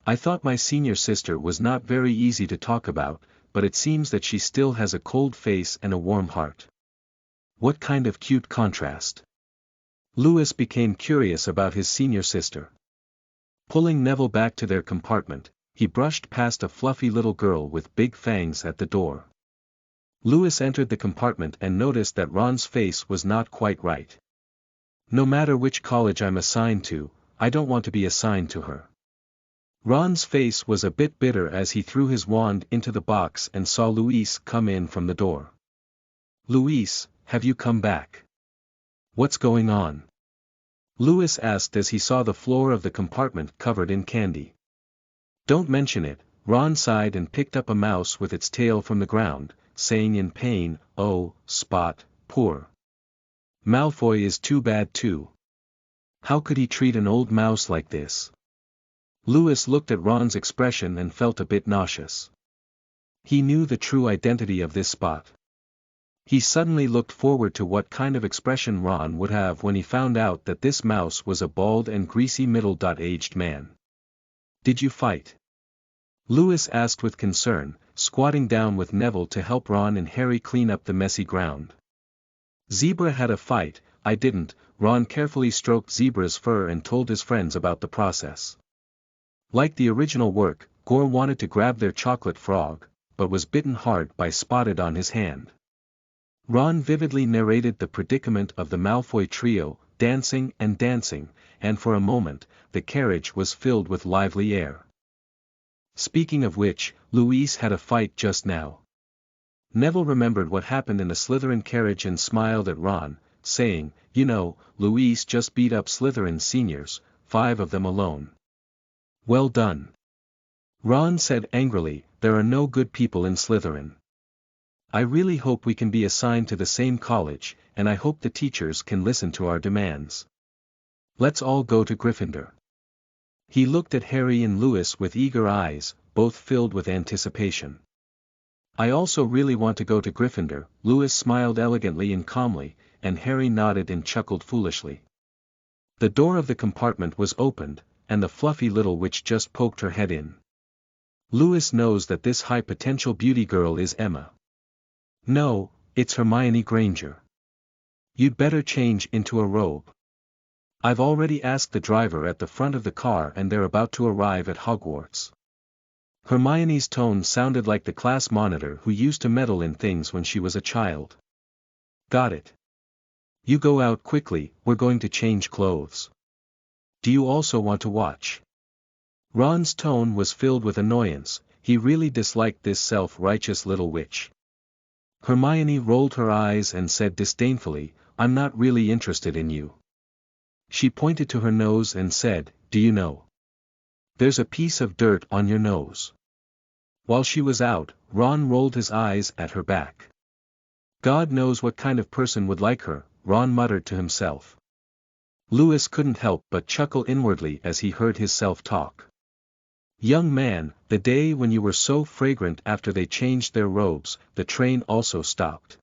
"I thought my senior sister was not very easy to talk about, but it seems that she still has a cold face and a warm heart. What kind of cute contrast." Louis became curious about his senior sister. Pulling Neville back to their compartment, he brushed past a fluffy little girl with big fangs at the door. Louis entered the compartment and noticed that Ron's face was not quite right. "No matter which college I'm assigned to, I don't want to be assigned to her." Ron's face was a bit bitter as he threw his wand into the box and saw Louis come in from the door. "Louis, have you come back? What's going on?" Louis asked as he saw the floor of the compartment covered in candy. "Don't mention it," Ron sighed and picked up a mouse with its tail from the ground, saying in pain, "Oh, Spot, poor Malfoy is too bad too. How could he treat an old mouse like this?" Louis looked at Ron's expression and felt a bit nauseous. He knew the true identity of this Spot. He suddenly looked forward to what kind of expression Ron would have when he found out that this mouse was a bald and greasy middle-aged man. "Did you fight?" Louis asked with concern, squatting down with Neville to help Ron and Harry clean up the messy ground. "Zebra had a fight, I didn't." Ron carefully stroked Zebra's fur and told his friends about the process. Like the original work, Gore wanted to grab their chocolate frog, but was bitten hard by Spotted on his hand. Ron vividly narrated the predicament of the Malfoy trio, dancing, and for a moment, the carriage was filled with lively air. "Speaking of which, Louis had a fight just now." Neville remembered what happened in the Slytherin carriage and smiled at Ron, saying, "You know, Louis just beat up Slytherin seniors, 5 of them alone." "Well done." Ron said angrily, "There are no good people in Slytherin. I really hope we can be assigned to the same college, and I hope the teachers can listen to our demands. Let's all go to Gryffindor." He looked at Harry and Lewis with eager eyes, both filled with anticipation. I also really want to go to Gryffindor, Lewis smiled elegantly and calmly, and Harry nodded and chuckled foolishly. The door of the compartment was opened, and the fluffy little witch just poked her head in. Lewis knows that this high-potential beauty girl is Emma. No, it's Hermione Granger. You'd better change into a robe. I've already asked the driver at the front of the car and they're about to arrive at Hogwarts. Hermione's tone sounded like the class monitor who used to meddle in things when she was a child. Got it. You go out quickly, we're going to change clothes. Do you also want to watch? Ron's tone was filled with annoyance, he really disliked this self-righteous little witch. Hermione rolled her eyes and said disdainfully, I'm not really interested in you. She pointed to her nose and said, do you know? There's a piece of dirt on your nose. While she was out, Ron rolled his eyes at her back. God knows what kind of person would like her, Ron muttered to himself. Lewis couldn't help but chuckle inwardly as he heard his self-talk. Young man, the day when you were so fragrant after they changed their robes, the train also stopped.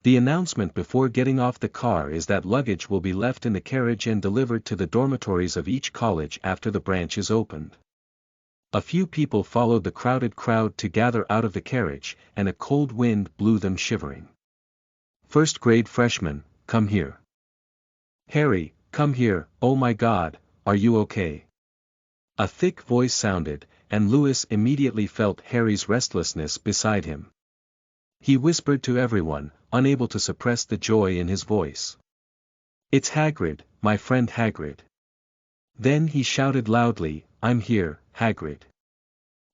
The announcement before getting off the car is that luggage will be left in the carriage and delivered to the dormitories of each college after the branch is opened. A few people followed the crowded crowd to gather out of the carriage, and a cold wind blew them shivering. First-grade freshmen, come here. Harry, come here, oh my God, are you okay? A thick voice sounded, and Lewis immediately felt Harry's restlessness beside him. He whispered to everyone, unable to suppress the joy in his voice. It's Hagrid, my friend Hagrid. Then he shouted loudly, I'm here, Hagrid.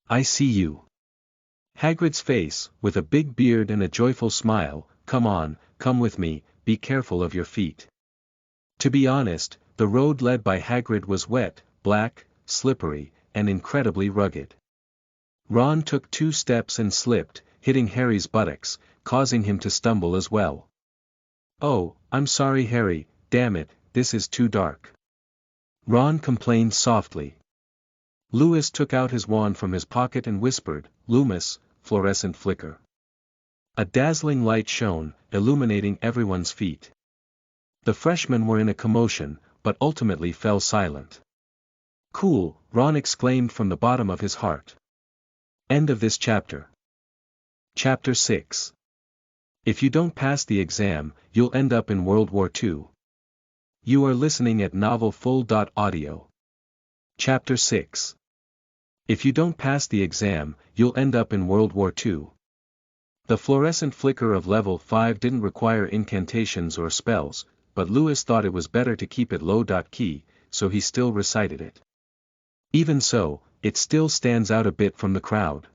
I see you. Hagrid's face, with a big beard and a joyful smile, come on, come with me, be careful of your feet. To be honest, the road led by Hagrid was wet, black, slippery, and incredibly rugged. Ron took 2 steps and slipped, hitting Harry's buttocks, causing him to stumble as well. Oh, I'm sorry Harry, damn it, this is too dark. Ron complained softly. Lewis took out his wand from his pocket and whispered, Loomis, fluorescent flicker. A dazzling light shone, illuminating everyone's feet. The freshmen were in a commotion, but ultimately fell silent. Cool, Ron exclaimed from the bottom of his heart. End of this chapter. Chapter 6. If you don't pass the exam, you'll end up in World War II. You are listening at novelfull.audio. Chapter 6. If you don't pass the exam, you'll end up in World War II. The fluorescent flicker of level 5 didn't require incantations or spells, but Lewis thought it was better to keep it low. Key, so he still recited it. Even so, it still stands out a bit from the crowd.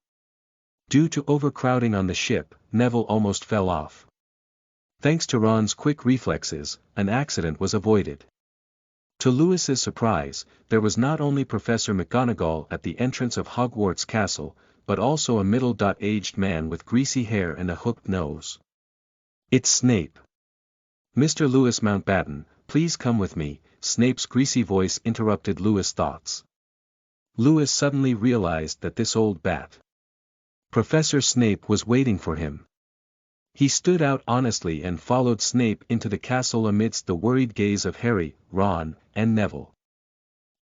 Due to overcrowding on the ship, Neville almost fell off. Thanks to Ron's quick reflexes, an accident was avoided. To Lewis's surprise, there was not only Professor McGonagall at the entrance of Hogwarts Castle, but also a middle-aged man with greasy hair and a hooked nose. It's Snape. Mr. Lewis Mountbatten, please come with me, Snape's greasy voice interrupted Lewis' thoughts. Lewis suddenly realized that this old bat, Professor Snape, was waiting for him. He stood out honestly and followed Snape into the castle amidst the worried gaze of Harry, Ron, and Neville.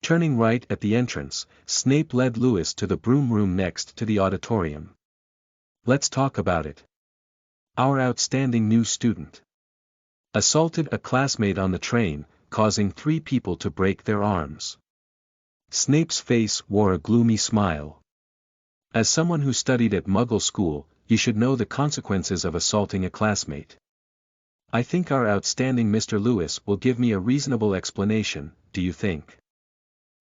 Turning right at the entrance, Snape led Lewis to the broom room next to the auditorium. Let's talk about it. Our outstanding new student assaulted a classmate on the train, causing 3 people to break their arms. Snape's face wore a gloomy smile. As someone who studied at Muggle school, you should know the consequences of assaulting a classmate. I think our outstanding Mr. Lewis will give me a reasonable explanation, do you think?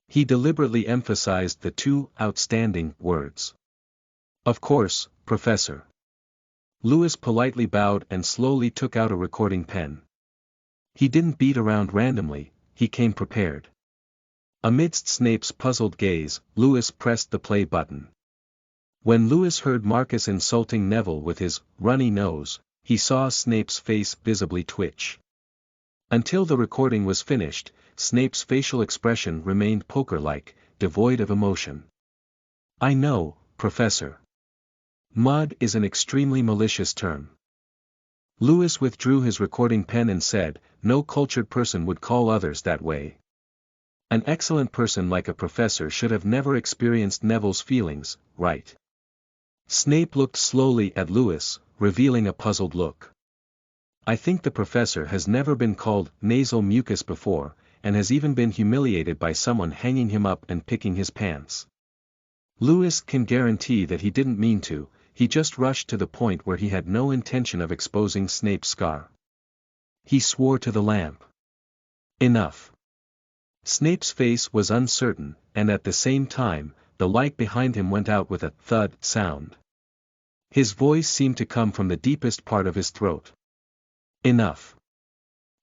He deliberately emphasized the 2 outstanding words. Of course, Professor. Lewis politely bowed and slowly took out a recording pen. He didn't beat around randomly, he came prepared. Amidst Snape's puzzled gaze, Lewis pressed the play button. When Lewis heard Marcus insulting Neville with his runny nose, he saw Snape's face visibly twitch. Until the recording was finished, Snape's facial expression remained poker-like, devoid of emotion. I know, Professor. Mud is an extremely malicious term. Lewis withdrew his recording pen and said, no cultured person would call others that way. An excellent person like a professor should have never experienced Neville's feelings, right? Snape looked slowly at Lewis, revealing a puzzled look. I think the professor has never been called nasal mucus before, and has even been humiliated by someone hanging him up and picking his pants. Lewis can guarantee that he didn't mean to, he just rushed to the point where he had no intention of exposing Snape's scar. He swore to the lamp. Enough. Snape's face was uncertain, and at the same time, the light behind him went out with a thud sound. His voice seemed to come from the deepest part of his throat. Enough.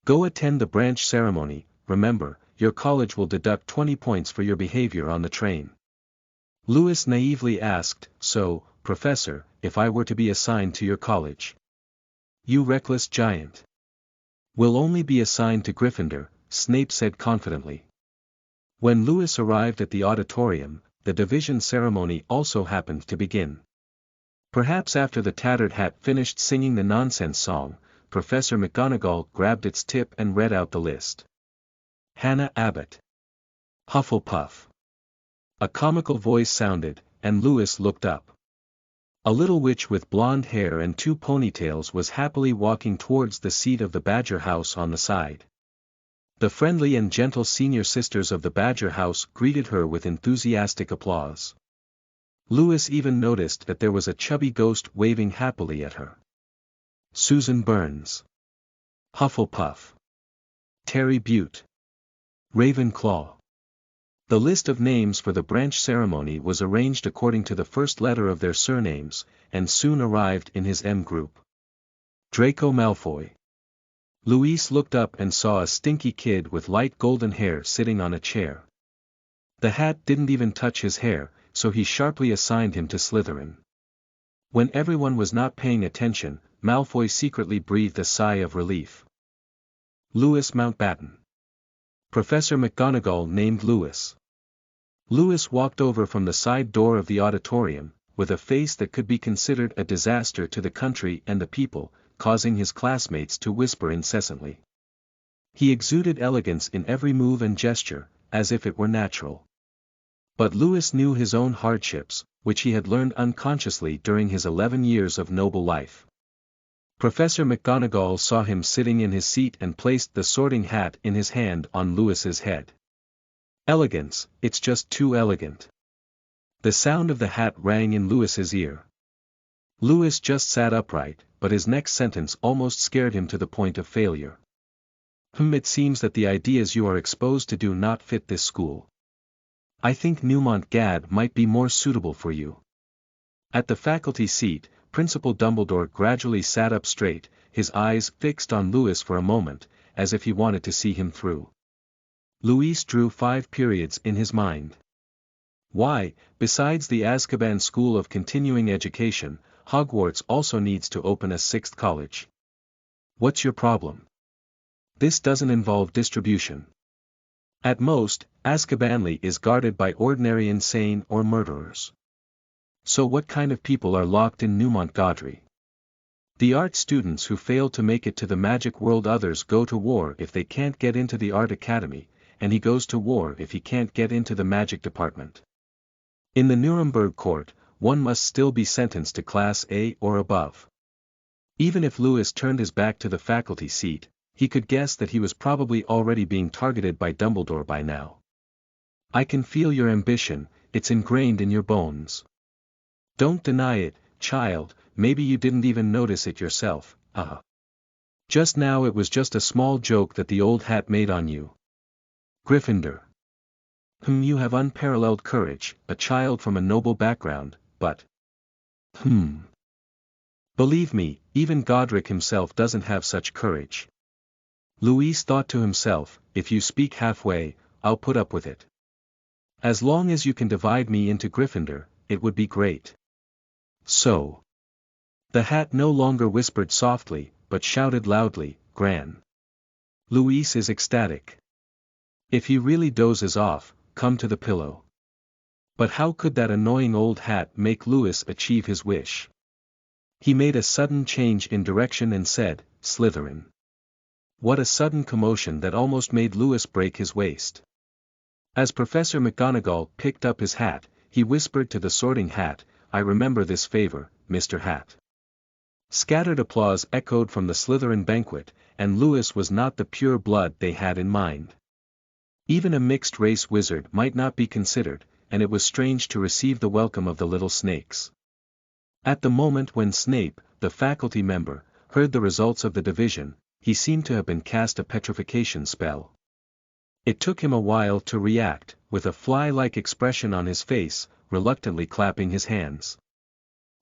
Go attend the branch ceremony. Remember, your college will deduct 20 points for your behavior on the train. Lewis naively asked, so, Professor, if I were to be assigned to your college? You reckless giant. Will only be assigned to Gryffindor, Snape said confidently. When Lewis arrived at the auditorium, the division ceremony also happened to begin. Perhaps after the tattered hat finished singing the nonsense song, Professor McGonagall grabbed its tip and read out the list. Hannah Abbott. Hufflepuff. A comical voice sounded, and Lewis looked up. A little witch with blonde hair and 2 ponytails was happily walking towards the seat of the Badger House on the side. The friendly and gentle senior sisters of the Badger House greeted her with enthusiastic applause. Lewis even noticed that there was a chubby ghost waving happily at her. Susan Burns. Hufflepuff. Terry Butte. Ravenclaw. The list of names for the branch ceremony was arranged according to the first letter of their surnames, and soon arrived in his M group. Draco Malfoy. Louise looked up and saw a stinky kid with light golden hair sitting on a chair. The hat didn't even touch his hair, so he sharply assigned him to Slytherin. When everyone was not paying attention, Malfoy secretly breathed a sigh of relief. Lewis Mountbatten. Professor McGonagall named Lewis. Lewis walked over from the side door of the auditorium, with a face that could be considered a disaster to the country and the people, causing his classmates to whisper incessantly. He exuded elegance in every move and gesture, as if it were natural. But Lewis knew his own hardships, which he had learned unconsciously during his 11 years of noble life. Professor McGonagall saw him sitting in his seat and placed the sorting hat in his hand on Lewis's head. Elegance, it's just too elegant. The sound of the hat rang in Lewis's ear. Lewis just sat upright, but his next sentence almost scared him to the point of failure. It seems that the ideas you are exposed to do not fit this school. I think Newmont Gad might be more suitable for you. At the faculty seat, Principal Dumbledore gradually sat up straight, his eyes fixed on Lewis for a moment, as if he wanted to see him through. Louis drew 5 periods in his mind. Why, besides the Azkaban School of Continuing Education, Hogwarts also needs to open a 6th college. What's your problem? This doesn't involve distribution. At most, Azkabanly is guarded by ordinary insane or murderers. So what kind of people are locked in Newmont Godry? The art students who fail to make it to the magic world. Others go to war if they can't get into the art academy, and he goes to war if he can't get into the magic department. In the Nuremberg court, one must still be sentenced to Class A or above. Even if Lewis turned his back to the faculty seat, he could guess that he was probably already being targeted by Dumbledore by now. I can feel your ambition, it's ingrained in your bones. Don't deny it, child, maybe you didn't even notice it yourself, Just now it was just a small joke that the old hat made on you. Gryffindor. You have unparalleled courage, a child from a noble background, but... Believe me, even Godric himself doesn't have such courage. Louis thought to himself, if you speak halfway, I'll put up with it. As long as you can divide me into Gryffindor, it would be great. So. The hat no longer whispered softly, but shouted loudly, Gran. Louis is ecstatic. If he really dozes off, come to the pillow. But how could that annoying old hat make Louis achieve his wish? He made a sudden change in direction and said, Slytherin. What a sudden commotion that almost made Louis break his waist. As Professor McGonagall picked up his hat, he whispered to the Sorting Hat, I remember this favor, Mr. Hat. Scattered applause echoed from the Slytherin banquet, and Louis was not the pure blood they had in mind. Even a mixed-race wizard might not be considered, and it was strange to receive the welcome of the little snakes. At the moment when Snape, the faculty member, heard the results of the division, he seemed to have been cast a petrification spell. It took him a while to react, with a fly-like expression on his face, reluctantly clapping his hands.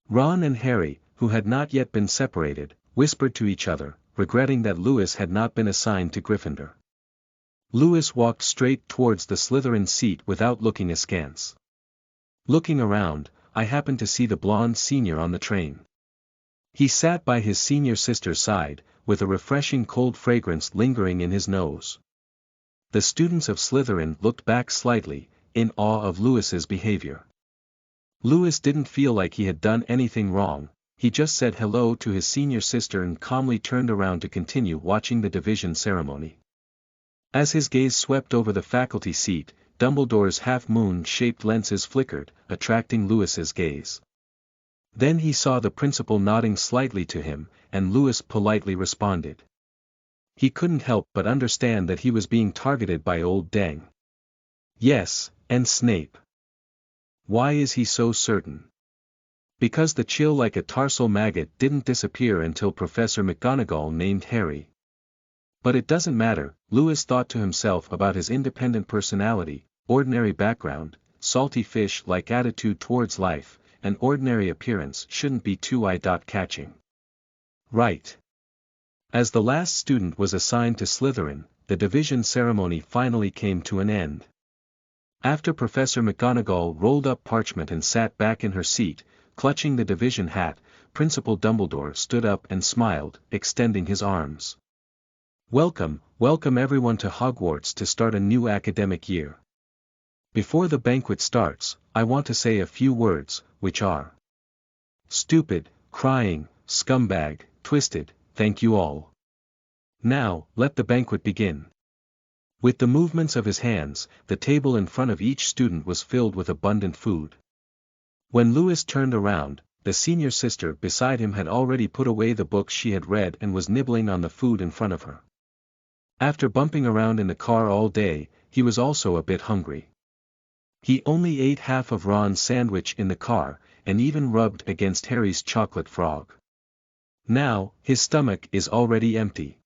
Ron and Harry, who had not yet been separated, whispered to each other, regretting that Louis had not been assigned to Gryffindor. Louis walked straight towards the Slytherin seat without looking askance. Looking around, I happened to see the blonde senior on the train. He sat by his senior sister's side, with a refreshing cold fragrance lingering in his nose. The students of Slytherin looked back slightly, in awe of Louis's behavior. Louis didn't feel like he had done anything wrong, he just said hello to his senior sister and calmly turned around to continue watching the division ceremony. As his gaze swept over the faculty seat, Dumbledore's half-moon-shaped lenses flickered, attracting Louis's gaze. Then he saw the principal nodding slightly to him, and Louis politely responded. He couldn't help but understand that he was being targeted by old Deng. Yes, and Snape. Why is he so certain? Because the chill like a tarsal maggot didn't disappear until Professor McGonagall named Harry. But it doesn't matter, Louis thought to himself about his independent personality, ordinary background, salty fish-like attitude towards life, and ordinary appearance shouldn't be too eye-catching. Right. As the last student was assigned to Slytherin, the division ceremony finally came to an end. After Professor McGonagall rolled up parchment and sat back in her seat, clutching the division hat, Principal Dumbledore stood up and smiled, extending his arms. Welcome, welcome everyone to Hogwarts to start a new academic year. Before the banquet starts, I want to say a few words, which are stupid, crying, scumbag, twisted, thank you all. Now, let the banquet begin. With the movements of his hands, the table in front of each student was filled with abundant food. When Louis turned around, the senior sister beside him had already put away the books she had read and was nibbling on the food in front of her. After bumping around in the car all day, he was also a bit hungry. He only ate half of Ron's sandwich in the car, and even rubbed against Harry's chocolate frog. Now, his stomach is already empty.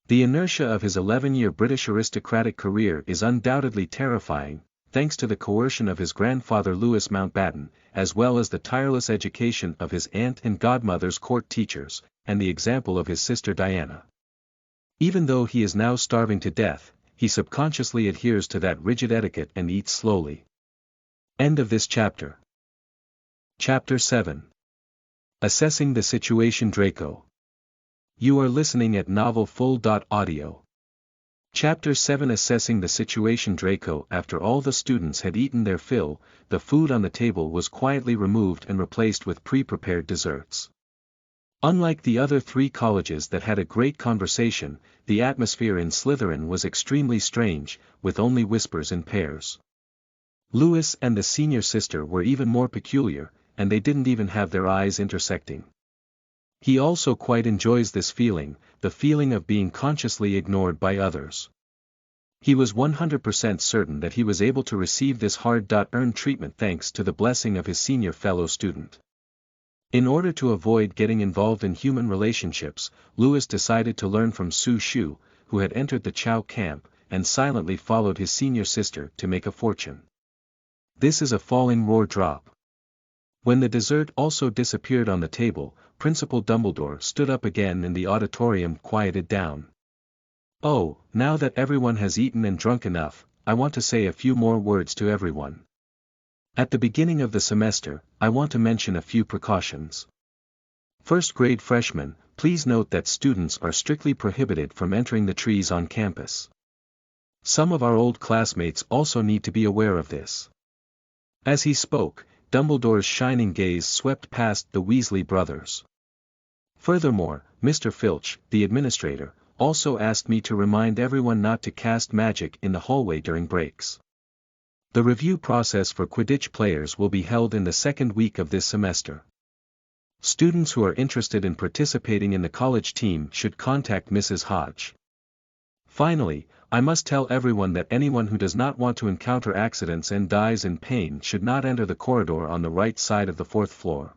The inertia of his 11-year British aristocratic career is undoubtedly terrifying, thanks to the coercion of his grandfather Louis Mountbatten, as well as the tireless education of his aunt and godmother's court teachers, and the example of his sister Diana. Even though he is now starving to death, he subconsciously adheres to that rigid etiquette and eats slowly. End of this chapter. Chapter 7. Assessing the Situation Draco. You are listening at novelfull.audio. Chapter 7. Assessing the Situation Draco. After all the students had eaten their fill, the food on the table was quietly removed and replaced with pre-prepared desserts. Unlike the other three colleges that had a great conversation, the atmosphere in Slytherin was extremely strange, with only whispers in pairs. Louis and the senior sister were even more peculiar, and they didn't even have their eyes intersecting. He also quite enjoys this feeling, the feeling of being consciously ignored by others. He was 100% certain that he was able to receive this hard-earned treatment thanks to the blessing of his senior fellow student. In order to avoid getting involved in human relationships, Louis decided to learn from Su Shu, who had entered the Chow camp, and silently followed his senior sister to make a fortune. This is a falling roar drop. When the dessert also disappeared on the table, Principal Dumbledore stood up again and the auditorium quieted down. Oh, now that everyone has eaten and drunk enough, I want to say a few more words to everyone. At the beginning of the semester, I want to mention a few precautions. First grade freshmen, please note that students are strictly prohibited from entering the trees on campus. Some of our old classmates also need to be aware of this." As he spoke, Dumbledore's shining gaze swept past the Weasley brothers. "Furthermore, Mr. Filch, the administrator, also asked me to remind everyone not to cast magic in the hallway during breaks. The review process for Quidditch players will be held in the second week of this semester. Students who are interested in participating in the college team should contact Mrs. Hodge. Finally, I must tell everyone that anyone who does not want to encounter accidents and dies in pain should not enter the corridor on the right side of the 4th floor."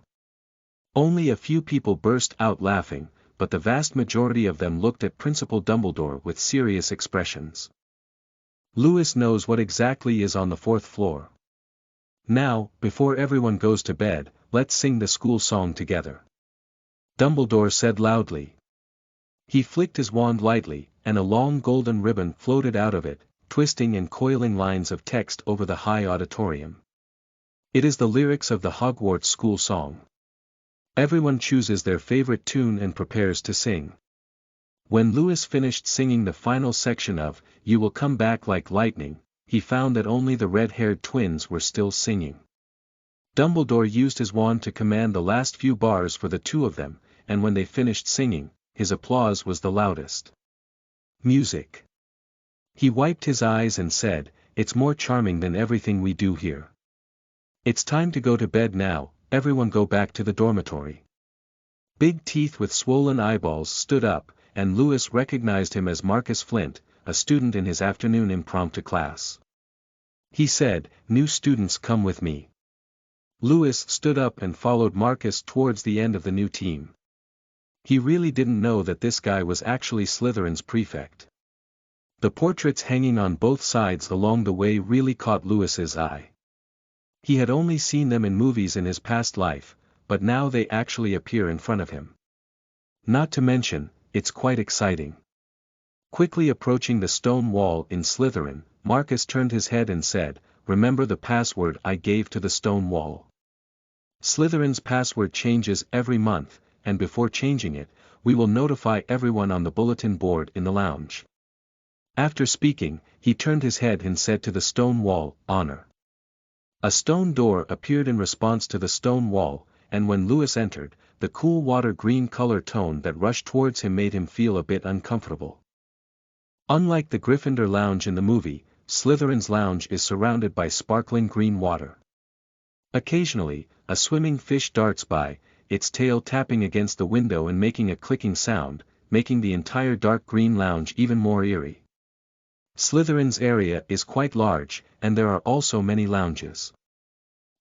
Only a few people burst out laughing, but the vast majority of them looked at Principal Dumbledore with serious expressions. "Lewis knows what exactly is on the 4th floor. Now, before everyone goes to bed, let's sing the school song together," Dumbledore said loudly. He flicked his wand lightly, and a long golden ribbon floated out of it, twisting and coiling lines of text over the high auditorium. It is the lyrics of the Hogwarts school song. Everyone chooses their favorite tune and prepares to sing. When Lewis finished singing the final section of "You Will Come Back Like Lightning," he found that only the red-haired twins were still singing. Dumbledore used his wand to command the last few bars for the two of them, and when they finished singing, his applause was the loudest. "Music." He wiped his eyes and said, "It's more charming than everything we do here. It's time to go to bed now, everyone go back to the dormitory." Big Teeth with swollen eyeballs stood up, and Lewis recognized him as Marcus Flint, a student in his afternoon impromptu class. He said, "New students come with me." Lewis stood up and followed Marcus towards the end of the new team. He really didn't know that this guy was actually Slytherin's prefect. The portraits hanging on both sides along the way really caught Lewis's eye. He had only seen them in movies in his past life, but now they actually appear in front of him. Not to mention, it's quite exciting. Quickly approaching the stone wall in Slytherin, Marcus turned his head and said, "Remember the password I gave to the stone wall. Slytherin's password changes every month, and before changing it, we will notify everyone on the bulletin board in the lounge." After speaking, he turned his head and said to the stone wall, "Honor." A stone door appeared in response to the stone wall, and when Lewis entered, the cool water green color tone that rushed towards him made him feel a bit uncomfortable. Unlike the Gryffindor lounge in the movie, Slytherin's lounge is surrounded by sparkling green water. Occasionally, a swimming fish darts by, its tail tapping against the window and making a clicking sound, making the entire dark green lounge even more eerie. Slytherin's area is quite large, and there are also many lounges.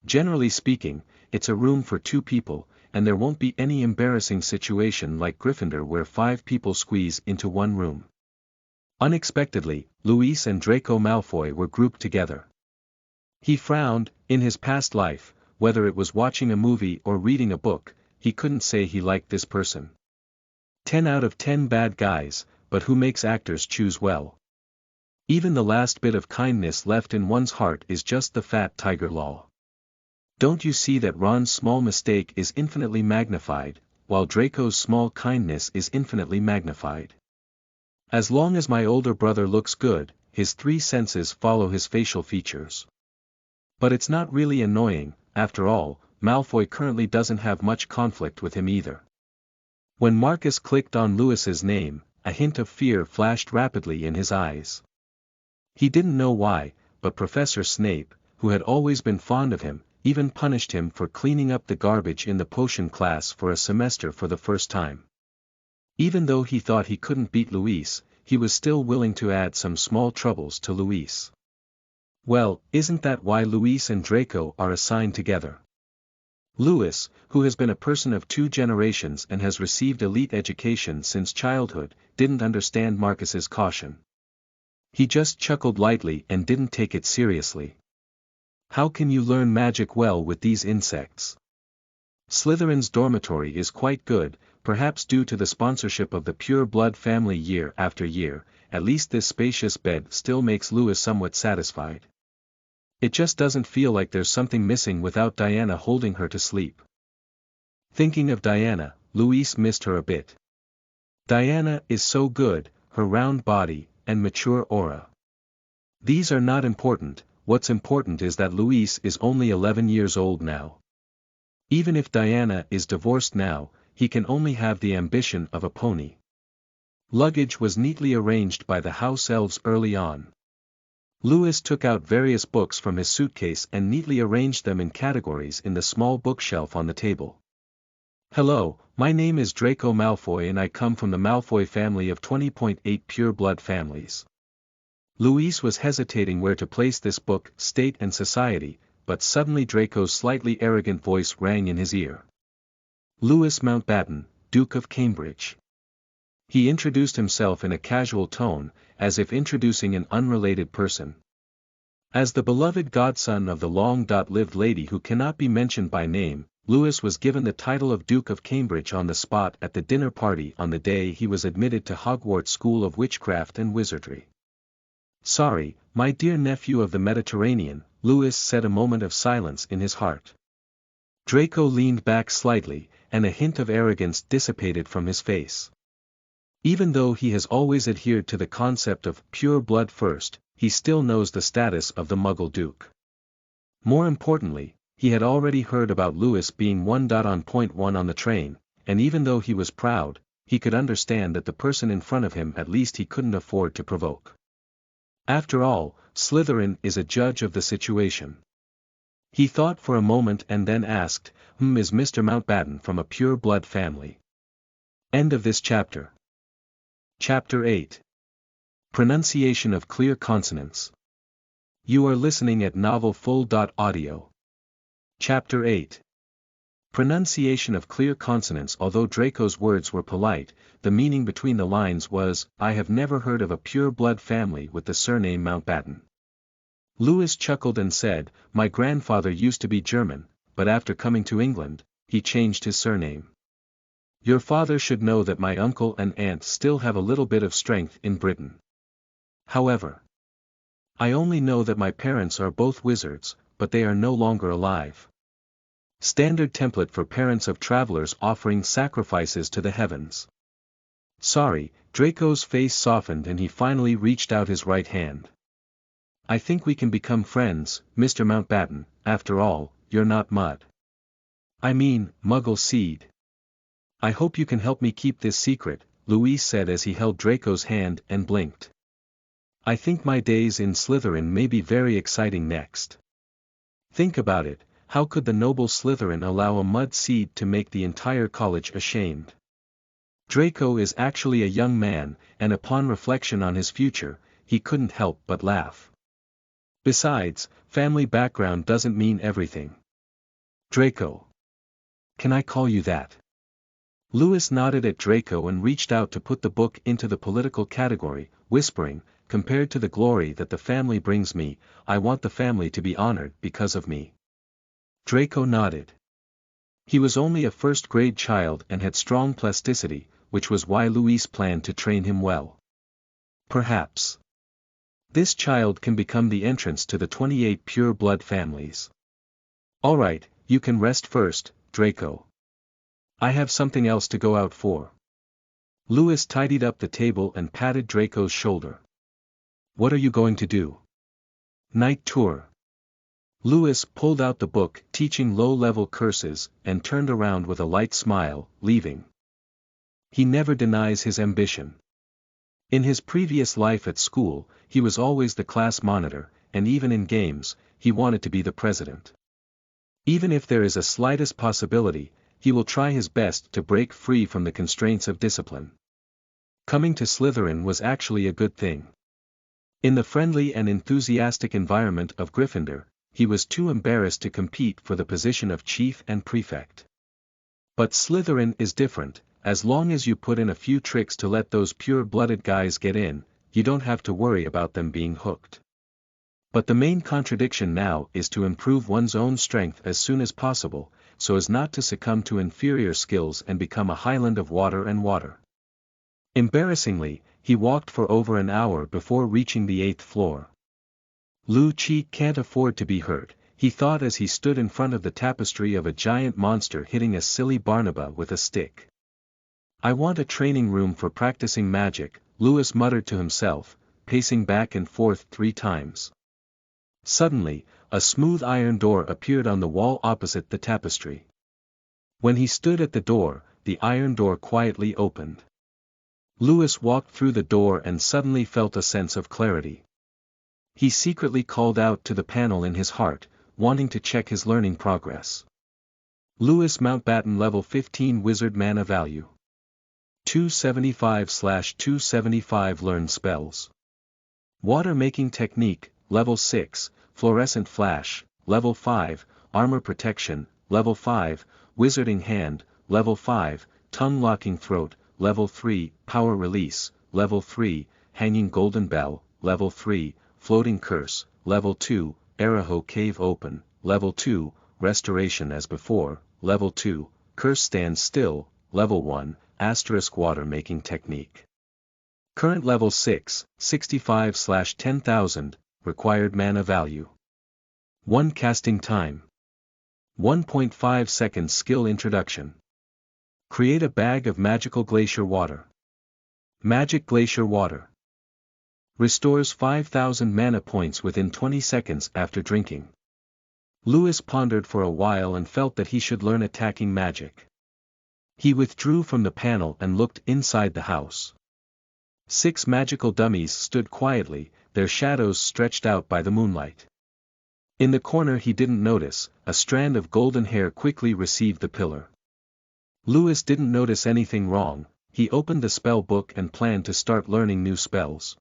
Generally speaking, it's a room for 2 people, and there won't be any embarrassing situation like Gryffindor where 5 people squeeze into one room. Unexpectedly, Louis and Draco Malfoy were grouped together. He frowned. In his past life, whether it was watching a movie or reading a book, he couldn't say he liked this person. 10 out of 10 bad guys, but who makes actors choose well? Even the last bit of kindness left in one's heart is just the fat tiger law. Don't you see that Ron's small mistake is infinitely magnified, while Draco's small kindness is infinitely magnified? As long as my older brother looks good, his 3 senses follow his facial features. But it's not really annoying, after all, Malfoy currently doesn't have much conflict with him either. When Marcus clicked on Lewis's name, a hint of fear flashed rapidly in his eyes. He didn't know why, but Professor Snape, who had always been fond of him, even punished him for cleaning up the garbage in the potion class for a semester for the first time. Even though he thought he couldn't beat Louis, he was still willing to add some small troubles to Louis. Well, isn't that why Louis and Draco are assigned together? Louis, who has been a person of 2 generations and has received elite education since childhood, didn't understand Marcus's caution. He just chuckled lightly and didn't take it seriously. How can you learn magic well with these insects? Slytherin's dormitory is quite good, perhaps due to the sponsorship of the Pure Blood family year after year. At least this spacious bed still makes Louis somewhat satisfied. It just doesn't feel like there's something missing without Diana holding her to sleep. Thinking of Diana, Louis missed her a bit. Diana is so good, her round body, and mature aura. These are not important, what's important is that Luis is only 11 years old now. Even if Diana is divorced now, he can only have the ambition of a pony. Luggage was neatly arranged by the house elves early on. Louis took out various books from his suitcase and neatly arranged them in categories in the small bookshelf on the table. Hello, my name is Draco Malfoy and I come from the Malfoy family of 20.8 pure-blood families. Louis was hesitating where to place this book, State and Society, but suddenly Draco's slightly arrogant voice rang in his ear. Louis Mountbatten, Duke of Cambridge. He introduced himself in a casual tone, as if introducing an unrelated person. As the beloved godson of the long-lived lady who cannot be mentioned by name, Louis was given the title of Duke of Cambridge on the spot at the dinner party on the day he was admitted to Hogwarts School of Witchcraft and Wizardry. Sorry, my dear nephew of the Mediterranean, Louis said, a moment of silence in his heart. Draco leaned back slightly, and a hint of arrogance dissipated from his face. Even though he has always adhered to the concept of pure blood first, he still knows the status of the Muggle Duke. More importantly, he had already heard about Louis being 1.1 on the train, and even though he was proud, he could understand that the person in front of him at least he couldn't afford to provoke. After all, Slytherin is a judge of the situation. He thought for a moment and then asked, is Mr. Mountbatten from a pure-blood family? End of this chapter. Chapter 8. Pronunciation of clear consonants. You are listening at novelfull.audio. Chapter 8. Pronunciation of clear consonants. Although Draco's words were polite, the meaning between the lines was, I have never heard of a pure-blood family with the surname Mountbatten. Louis chuckled and said, my grandfather used to be German, but after coming to England, he changed his surname. Your father should know that my uncle and aunt still have a little bit of strength in Britain. However, I only know that my parents are both wizards, but they are no longer alive. Standard template for parents of travelers offering sacrifices to the heavens. Sorry, Draco's face softened and he finally reached out his right hand. I think we can become friends, Mr. Mountbatten, after all, you're not mud. I mean, Muggle seed. I hope you can help me keep this secret, Louis said as he held Draco's hand and blinked. I think my days in Slytherin may be very exciting next. Think about it, how could the noble Slytherin allow a mud seed to make the entire college ashamed? Draco is actually a young man, and upon reflection on his future, he couldn't help but laugh. Besides, family background doesn't mean everything. Draco. Can I call you that? Louis nodded at Draco and reached out to put the book into the political category, whispering, compared to the glory that the family brings me, I want the family to be honored because of me. Draco nodded. He was only a first-grade child and had strong plasticity, which was why Louis planned to train him well. Perhaps this child can become the entrance to the 28 pure-blood families. Alright, you can rest first, Draco. I have something else to go out for. Louis tidied up the table and patted Draco's shoulder. What are you going to do? Night tour. Louis pulled out the book Teaching Low-Level Curses and turned around with a light smile, leaving. He never denies his ambition. In his previous life at school, he was always the class monitor, and even in games, he wanted to be the president. Even if there is a slightest possibility, he will try his best to break free from the constraints of discipline. Coming to Slytherin was actually a good thing. In the friendly and enthusiastic environment of Gryffindor, he was too embarrassed to compete for the position of chief and prefect. But Slytherin is different. As long as you put in a few tricks to let those pure-blooded guys get in, you don't have to worry about them being hooked. But the main contradiction now is to improve one's own strength as soon as possible, so as not to succumb to inferior skills and become a highland of water and water. Embarrassingly, he walked for over an hour before reaching the 8th floor. Lu Chi can't afford to be hurt, he thought as he stood in front of the tapestry of a giant monster hitting a silly Barnaba with a stick. I want a training room for practicing magic, Lewis muttered to himself, pacing back and forth 3 times. Suddenly, a smooth iron door appeared on the wall opposite the tapestry. When he stood at the door, the iron door quietly opened. Lewis walked through the door and suddenly felt a sense of clarity. He secretly called out to the panel in his heart, wanting to check his learning progress. Lewis Mountbatten level 15 wizard mana value. 275/275 learned spells. Water making technique, level 6, fluorescent flash, level 5, armor protection, level 5, wizarding hand, level 5, tongue locking throat, level 3, power release, level 3, hanging golden bell, level 3, floating curse, level 2, Araho cave open, level 2, restoration as before, level 2, curse stands still, level 1, asterisk water making technique. Current level 6, 65/10,000, required mana value. 1 casting time. 1.5 seconds skill introduction. Create a bag of magical glacier water. Magic glacier water. Restores 5,000 mana points within 20 seconds after drinking. Lewis pondered for a while and felt that he should learn attacking magic. He withdrew from the panel and looked inside the house. 6 magical dummies stood quietly, their shadows stretched out by the moonlight. In the corner he didn't notice, a strand of golden hair quickly received the pillar. Lewis didn't notice anything wrong, he opened the spell book and planned to start learning new spells.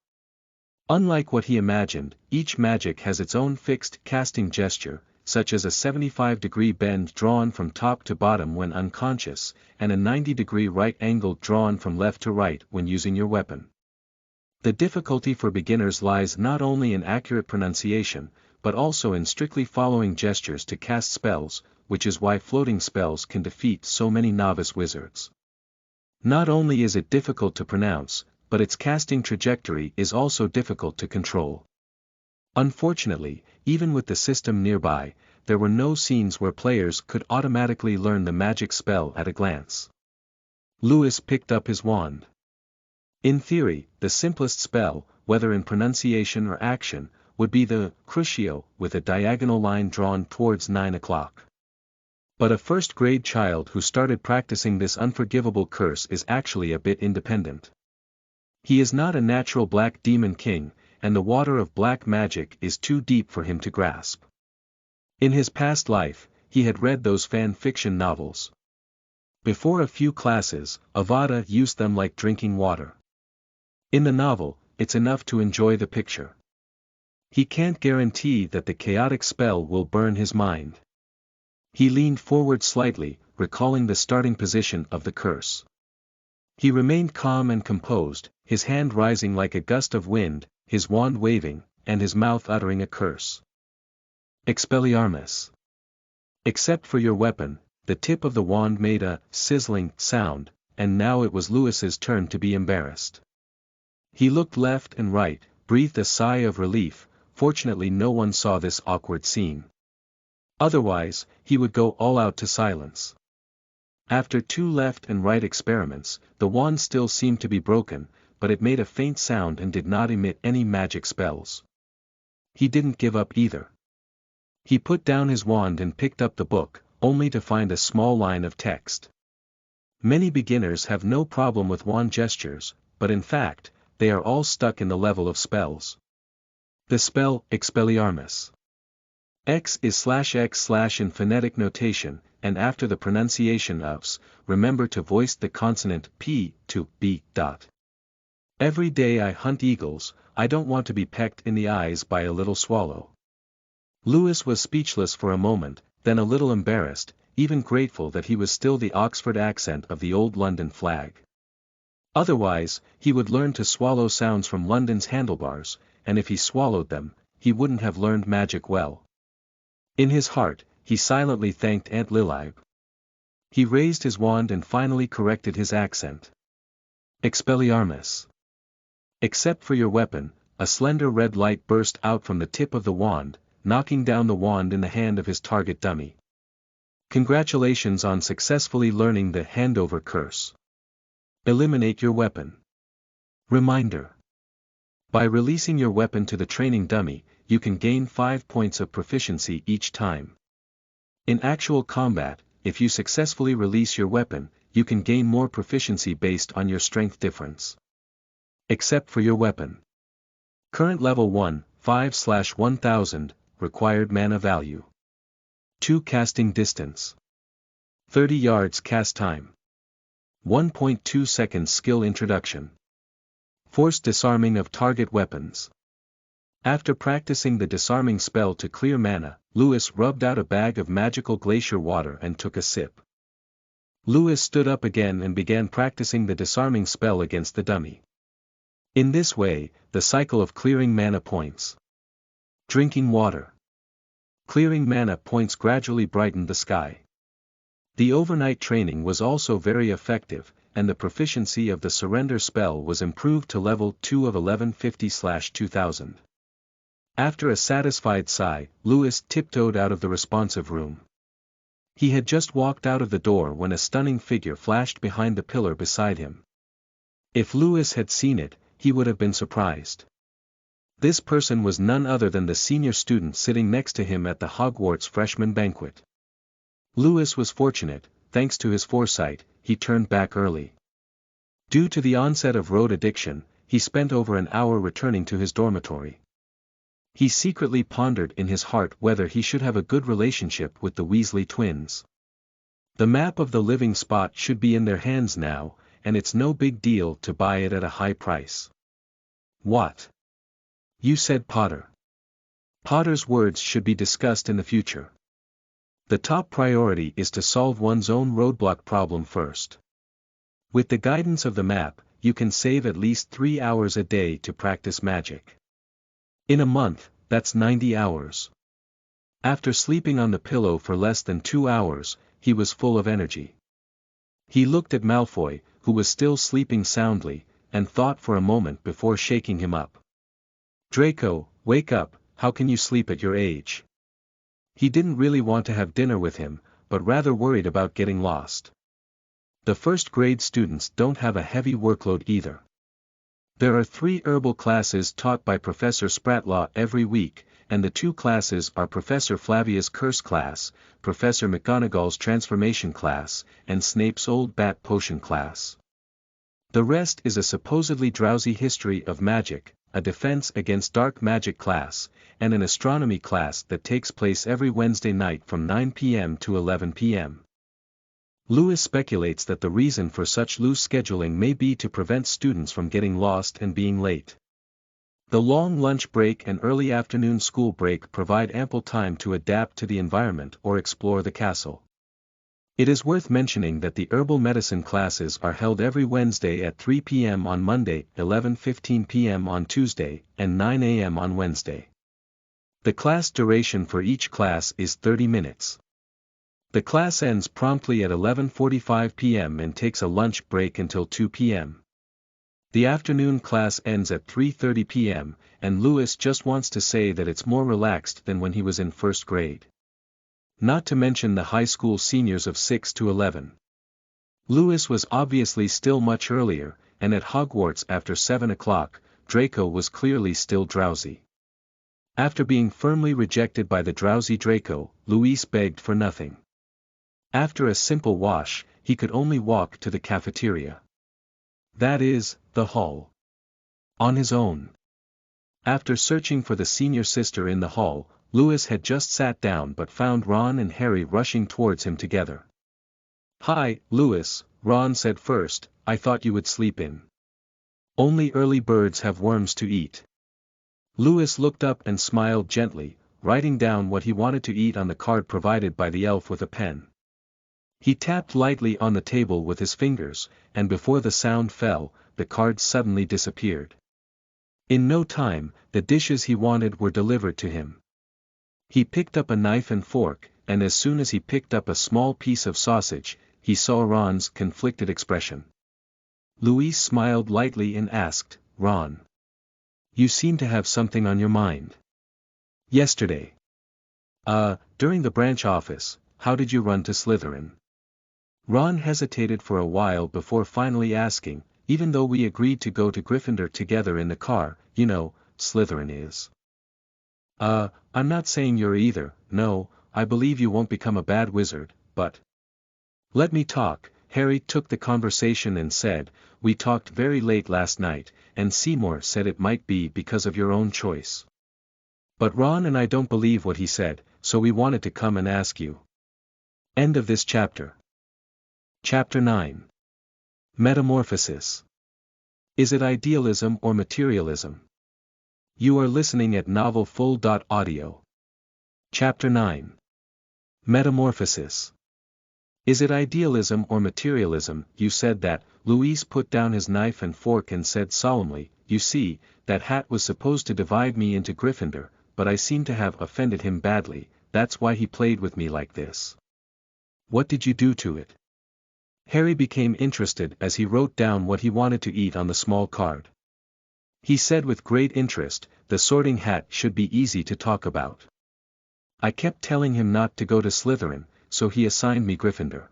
Unlike what he imagined, each magic has its own fixed casting gesture, such as a 75-degree bend drawn from top to bottom when unconscious, and a 90-degree right angle drawn from left to right when using your weapon. The difficulty for beginners lies not only in accurate pronunciation, but also in strictly following gestures to cast spells, which is why floating spells can defeat so many novice wizards. Not only is it difficult to pronounce, but its casting trajectory is also difficult to control. Unfortunately, even with the system nearby, there were no scenes where players could automatically learn the magic spell at a glance. Lewis picked up his wand. In theory, the simplest spell, whether in pronunciation or action, would be the crucio, with a diagonal line drawn towards 9 o'clock. But a first-grade child who started practicing this unforgivable curse is actually a bit independent. He is not a natural black demon king, and the water of black magic is too deep for him to grasp. In his past life, he had read those fan fiction novels. Before a few classes, Avada used them like drinking water. In the novel, it's enough to enjoy the picture. He can't guarantee that the chaotic spell will burn his mind. He leaned forward slightly, recalling the starting position of the curse. He remained calm and composed, his hand rising like a gust of wind, his wand waving, and his mouth uttering a curse. Expelliarmus. Except for your weapon, the tip of the wand made a sizzling sound, and now it was Lewis's turn to be embarrassed. He looked left and right, breathed a sigh of relief. Fortunately no one saw this awkward scene. Otherwise, he would go all out to silence. After 2 left and right experiments, the wand still seemed to be broken, but it made a faint sound and did not emit any magic spells. He didn't give up either. He put down his wand and picked up the book, only to find a small line of text. Many beginners have no problem with wand gestures, but in fact, they are all stuck in the level of spells. The spell, Expelliarmus. X is /x/ in phonetic notation, and after the pronunciation ofs, remember to voice the consonant P to B. Every day I hunt eagles, I don't want to be pecked in the eyes by a little swallow. Lewis was speechless for a moment, then a little embarrassed, even grateful that he was still the Oxford accent of the old London flag. Otherwise, he would learn to swallow sounds from London's handlebars, and if he swallowed them, he wouldn't have learned magic well. In his heart, he silently thanked Aunt Lilib. He raised his wand and finally corrected his accent. Expelliarmus. Except for your weapon, a slender red light burst out from the tip of the wand, knocking down the wand in the hand of his target dummy. Congratulations on successfully learning the handover curse. Eliminate your weapon. Reminder. By releasing your weapon to the training dummy, you can gain 5 points of proficiency each time. In actual combat, if you successfully release your weapon, you can gain more proficiency based on your strength difference. Except for your weapon. Current level 1, 5/1000, required mana value. 2 casting distance. 30 yards cast time. 1.2 seconds skill introduction. Forced disarming of target weapons. After practicing the disarming spell to clear mana, Lewis rubbed out a bag of magical glacier water and took a sip. Lewis stood up again and began practicing the disarming spell against the dummy. In this way, the cycle of clearing mana points. Drinking water. Clearing mana points gradually brightened the sky. The overnight training was also very effective, and the proficiency of the surrender spell was improved to level 2 of 1150/2000. After a satisfied sigh, Lewis tiptoed out of the responsive room. He had just walked out of the door when a stunning figure flashed behind the pillar beside him. If Lewis had seen it, he would have been surprised. This person was none other than the senior student sitting next to him at the Hogwarts freshman banquet. Lewis was fortunate, thanks to his foresight, he turned back early. Due to the onset of road addiction, he spent over an hour returning to his dormitory. He secretly pondered in his heart whether he should have a good relationship with the Weasley twins. The map of the living spot should be in their hands now, and it's no big deal to buy it at a high price. What? You said Potter. Potter's words should be discussed in the future. The top priority is to solve one's own roadblock problem first. With the guidance of the map, you can save at least 3 hours a day to practice magic. In a month, that's 90 hours. After sleeping on the pillow for less than 2 hours, he was full of energy. He looked at Malfoy, who was still sleeping soundly, and thought for a moment before shaking him up. Draco, wake up, how can you sleep at your age? He didn't really want to have dinner with him, but rather worried about getting lost. The first grade students don't have a heavy workload either. There are 3 herbal classes taught by Professor Spratlaw every week, and the 2 classes are Professor Flavia's Curse class, Professor McGonagall's Transformation class, and Snape's Old Bat Potion class. The rest is a supposedly drowsy history of magic, a defense against dark magic class, and an astronomy class that takes place every Wednesday night from 9 p.m. to 11 p.m. Lewis speculates that the reason for such loose scheduling may be to prevent students from getting lost and being late. The long lunch break and early afternoon school break provide ample time to adapt to the environment or explore the castle. It is worth mentioning that the herbal medicine classes are held every Wednesday at 3 p.m. on Monday, 11:15 p.m. on Tuesday, and 9 a.m. on Wednesday. The class duration for each class is 30 minutes. The class ends promptly at 11:45 p.m. and takes a lunch break until 2 p.m. The afternoon class ends at 3:30 p.m., and Lewis just wants to say that it's more relaxed than when he was in first grade. Not to mention the high school seniors of 6 to 11. Lewis was obviously still much earlier, and at Hogwarts after 7 o'clock, Draco was clearly still drowsy. After being firmly rejected by the drowsy Draco, Louis begged for nothing. After a simple wash, he could only walk to the cafeteria. That is, the hall. On his own. After searching for the senior sister in the hall, Lewis had just sat down but found Ron and Harry rushing towards him together. "Hi, Lewis," Ron said first, "I thought you would sleep in. Only early birds have worms to eat." Lewis looked up and smiled gently, writing down what he wanted to eat on the card provided by the elf with a pen. He tapped lightly on the table with his fingers, and before the sound fell, the card suddenly disappeared. In no time, the dishes he wanted were delivered to him. He picked up a knife and fork, and as soon as he picked up a small piece of sausage, he saw Ron's conflicted expression. Louis smiled lightly and asked, "Ron, you seem to have something on your mind. Yesterday. During the branch office, how did you run to Slytherin?" Ron hesitated for a while before finally asking, even though we agreed to go to Gryffindor together in the car, you know, Slytherin is. I'm not saying you're either, no, I believe you won't become a bad wizard, but... Let me talk, Harry took the conversation and said, we talked very late last night, and Seymour said it might be because of your own choice. But Ron and I don't believe what he said, so we wanted to come and ask you. End of this chapter. Chapter 9. Metamorphosis. Is it idealism or materialism? You are listening at novelfull.audio. Chapter 9. Metamorphosis. Is it idealism or materialism? You said that. Louis put down his knife and fork and said solemnly, you see, that hat was supposed to divide me into Gryffindor, but I seem to have offended him badly, that's why he played with me like this. What did you do to it? Harry became interested as he wrote down what he wanted to eat on the small card. He said with great interest, the Sorting Hat should be easy to talk about. I kept telling him not to go to Slytherin, so he assigned me Gryffindor.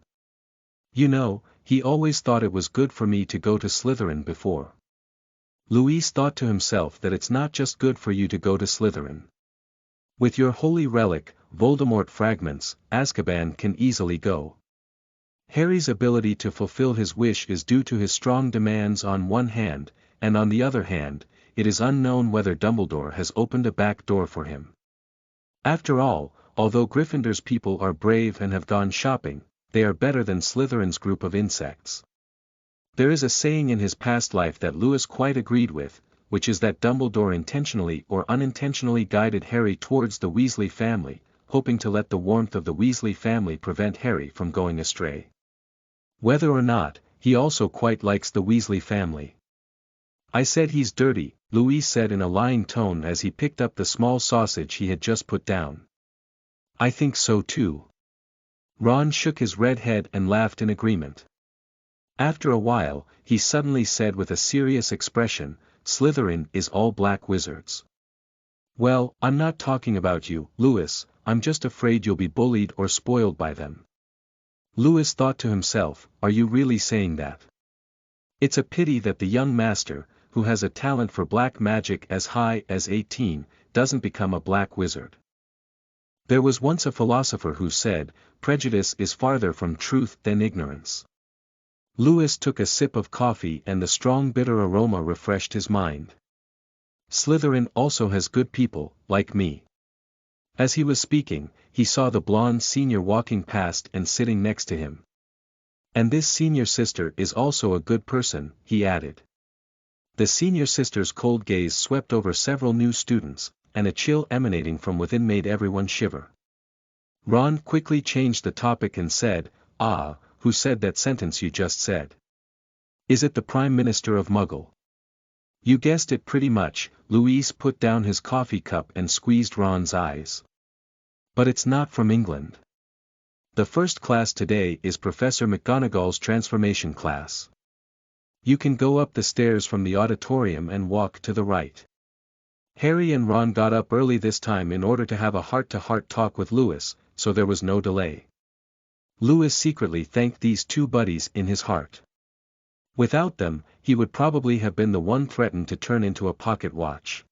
You know, he always thought it was good for me to go to Slytherin before. Louis thought to himself that it's not just good for you to go to Slytherin. With your holy relic, Voldemort fragments, Azkaban can easily go. Harry's ability to fulfill his wish is due to his strong demands on one hand, and on the other hand, it is unknown whether Dumbledore has opened a back door for him. After all, although Gryffindor's people are brave and have gone shopping, they are better than Slytherin's group of insects. There is a saying in his past life that Lewis quite agreed with, which is that Dumbledore intentionally or unintentionally guided Harry towards the Weasley family, hoping to let the warmth of the Weasley family prevent Harry from going astray. Whether or not, he also quite likes the Weasley family. I said he's dirty, Louis said in a lying tone as he picked up the small sausage he had just put down. I think so too. Ron shook his red head and laughed in agreement. After a while, he suddenly said with a serious expression, Slytherin is all black wizards. Well, I'm not talking about you, Louis, I'm just afraid you'll be bullied or spoiled by them. Louis thought to himself, are you really saying that? It's a pity that the young master, who has a talent for black magic as high as 18, doesn't become a black wizard. There was once a philosopher who said, prejudice is farther from truth than ignorance. Louis took a sip of coffee and the strong bitter aroma refreshed his mind. Slytherin also has good people, like me. As he was speaking, he saw the blonde senior walking past and sitting next to him. And this senior sister is also a good person, he added. The senior sister's cold gaze swept over several new students, and a chill emanating from within made everyone shiver. Ron quickly changed the topic and said, who said that sentence you just said? Is it the Prime Minister of Muggle? You guessed it pretty much, Louis put down his coffee cup and squeezed Ron's eyes. But it's not from England. The first class today is Professor McGonagall's transformation class. You can go up the stairs from the auditorium and walk to the right. Harry and Ron got up early this time in order to have a heart-to-heart talk with Louis, so there was no delay. Louis secretly thanked these two buddies in his heart. Without them, he would probably have been the one threatened to turn into a pocket watch.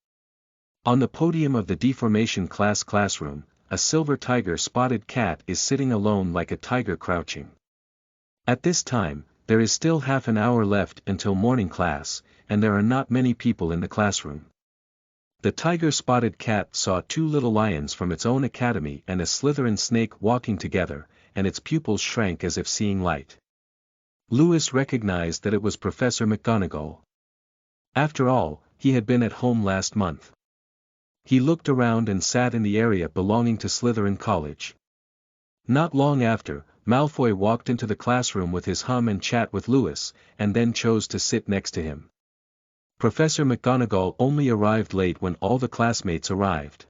On the podium of the deformation classroom, a silver tiger-spotted cat is sitting alone like a tiger crouching. At this time, there is still half an hour left until morning class, and there are not many people in the classroom. The tiger-spotted cat saw two little lions from its own academy and a Slytherin snake walking together, and its pupils shrank as if seeing light. Louis recognized that it was Professor McGonagall. After all, he had been at home last month. He looked around and sat in the area belonging to Slytherin College. Not long after, Malfoy walked into the classroom with his hum and chat with Louis, and then chose to sit next to him. Professor McGonagall only arrived late when all the classmates arrived.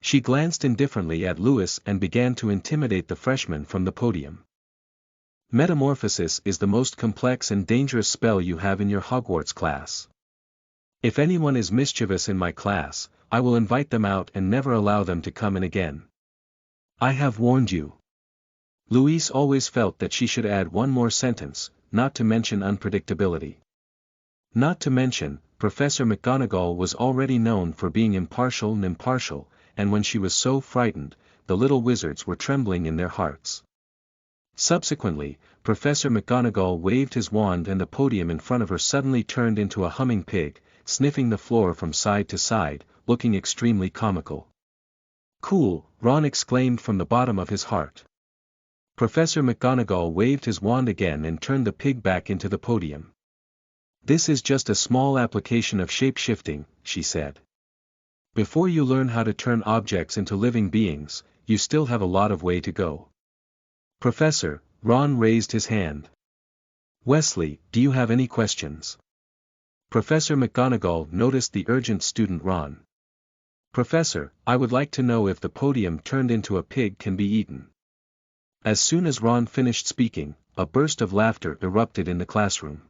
She glanced indifferently at Louis and began to intimidate the freshman from the podium. Metamorphosis is the most complex and dangerous spell you have in your Hogwarts class. If anyone is mischievous in my class, I will invite them out and never allow them to come in again. I have warned you. Louise always felt that she should add one more sentence, not to mention unpredictability. Not to mention, Professor McGonagall was already known for being impartial, and when she was so frightened, the little wizards were trembling in their hearts. Subsequently, Professor McGonagall waved his wand and the podium in front of her suddenly turned into a humming pig, sniffing the floor from side to side, looking extremely comical. "Cool," Ron exclaimed from the bottom of his heart. Professor McGonagall waved his wand again and turned the pig back into the podium. "This is just a small application of shape-shifting," she said. "Before you learn how to turn objects into living beings, you still have a lot of way to go." "Professor," Ron raised his hand. "Wesley, do you have any questions?" Professor McGonagall noticed the urgent student Ron. "Professor, I would like to know if the podium turned into a pig can be eaten." As soon as Ron finished speaking, a burst of laughter erupted in the classroom.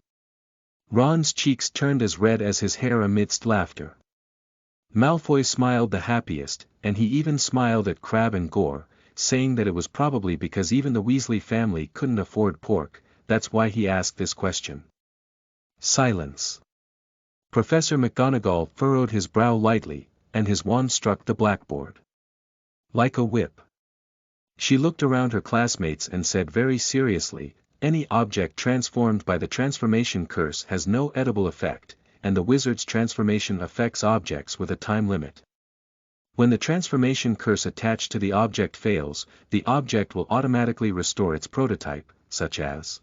Ron's cheeks turned as red as his hair amidst laughter. Malfoy smiled the happiest, and he even smiled at Crabbe and Gore, saying that it was probably because even the Weasley family couldn't afford pork, that's why he asked this question. Silence. Professor McGonagall furrowed his brow lightly, and his wand struck the blackboard. Like a whip. She looked around her classmates and said very seriously, "Any object transformed by the transformation curse has no edible effect, and the wizard's transformation affects objects with a time limit. When the transformation curse attached to the object fails, the object will automatically restore its prototype, such as..."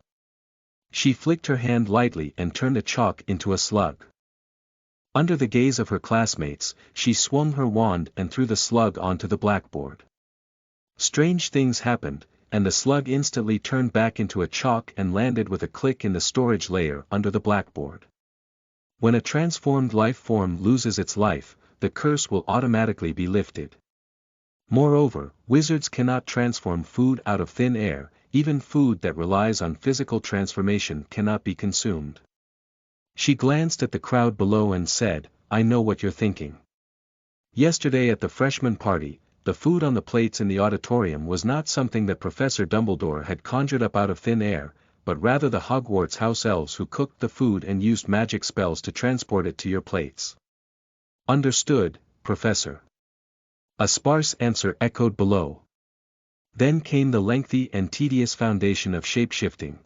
She flicked her hand lightly and turned a chalk into a slug. Under the gaze of her classmates, she swung her wand and threw the slug onto the blackboard. Strange things happened, and the slug instantly turned back into a chalk and landed with a click in the storage layer under the blackboard. When a transformed life form loses its life, the curse will automatically be lifted. Moreover, wizards cannot transform food out of thin air, even food that relies on physical transformation cannot be consumed. She glanced at the crowd below and said, "I know what you're thinking. Yesterday at the freshman party, the food on the plates in the auditorium was not something that Professor Dumbledore had conjured up out of thin air, but rather the Hogwarts house elves who cooked the food and used magic spells to transport it to your plates." "Understood, Professor." A sparse answer echoed below. Then came the lengthy and tedious foundation of shape-shifting.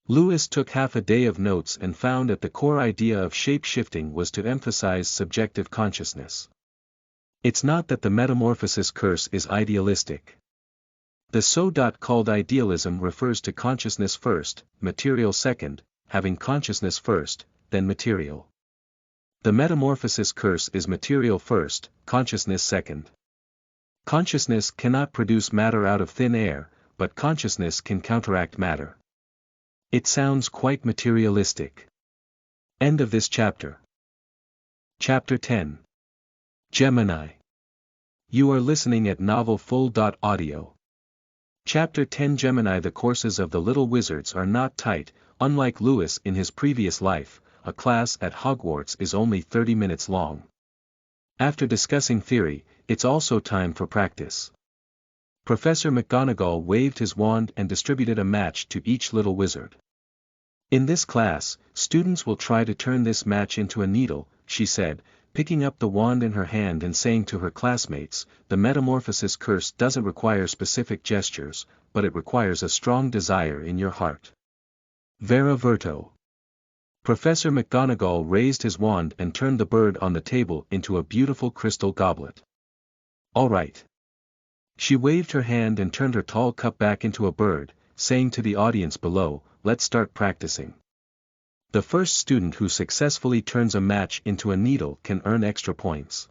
Lewis took half a day of notes and found that the core idea of shape-shifting was to emphasize subjective consciousness. It's not that the Metamorphosis curse is idealistic. The called idealism refers to consciousness first, material second, having consciousness first, then material. The Metamorphosis curse is material first, consciousness second. Consciousness cannot produce matter out of thin air, but consciousness can counteract matter. It sounds quite materialistic. End of this chapter. Chapter 10. Gemini. You are listening at novelfull.audio. Chapter 10 Gemini. The courses of the Little Wizards are not tight, unlike Lewis in his previous life, a class at Hogwarts is only 30 minutes long. After discussing theory, it's also time for practice. Professor McGonagall waved his wand and distributed a match to each little wizard. "In this class, students will try to turn this match into a needle," she said, picking up the wand in her hand and saying to her classmates, "The Metamorphosis curse doesn't require specific gestures, but it requires a strong desire in your heart. Vera Verto." Professor McGonagall raised his wand and turned the bird on the table into a beautiful crystal goblet. "All right." She waved her hand and turned her tall cup back into a bird, saying to the audience below, "Let's start practicing. The first student who successfully turns a match into a needle can earn extra points."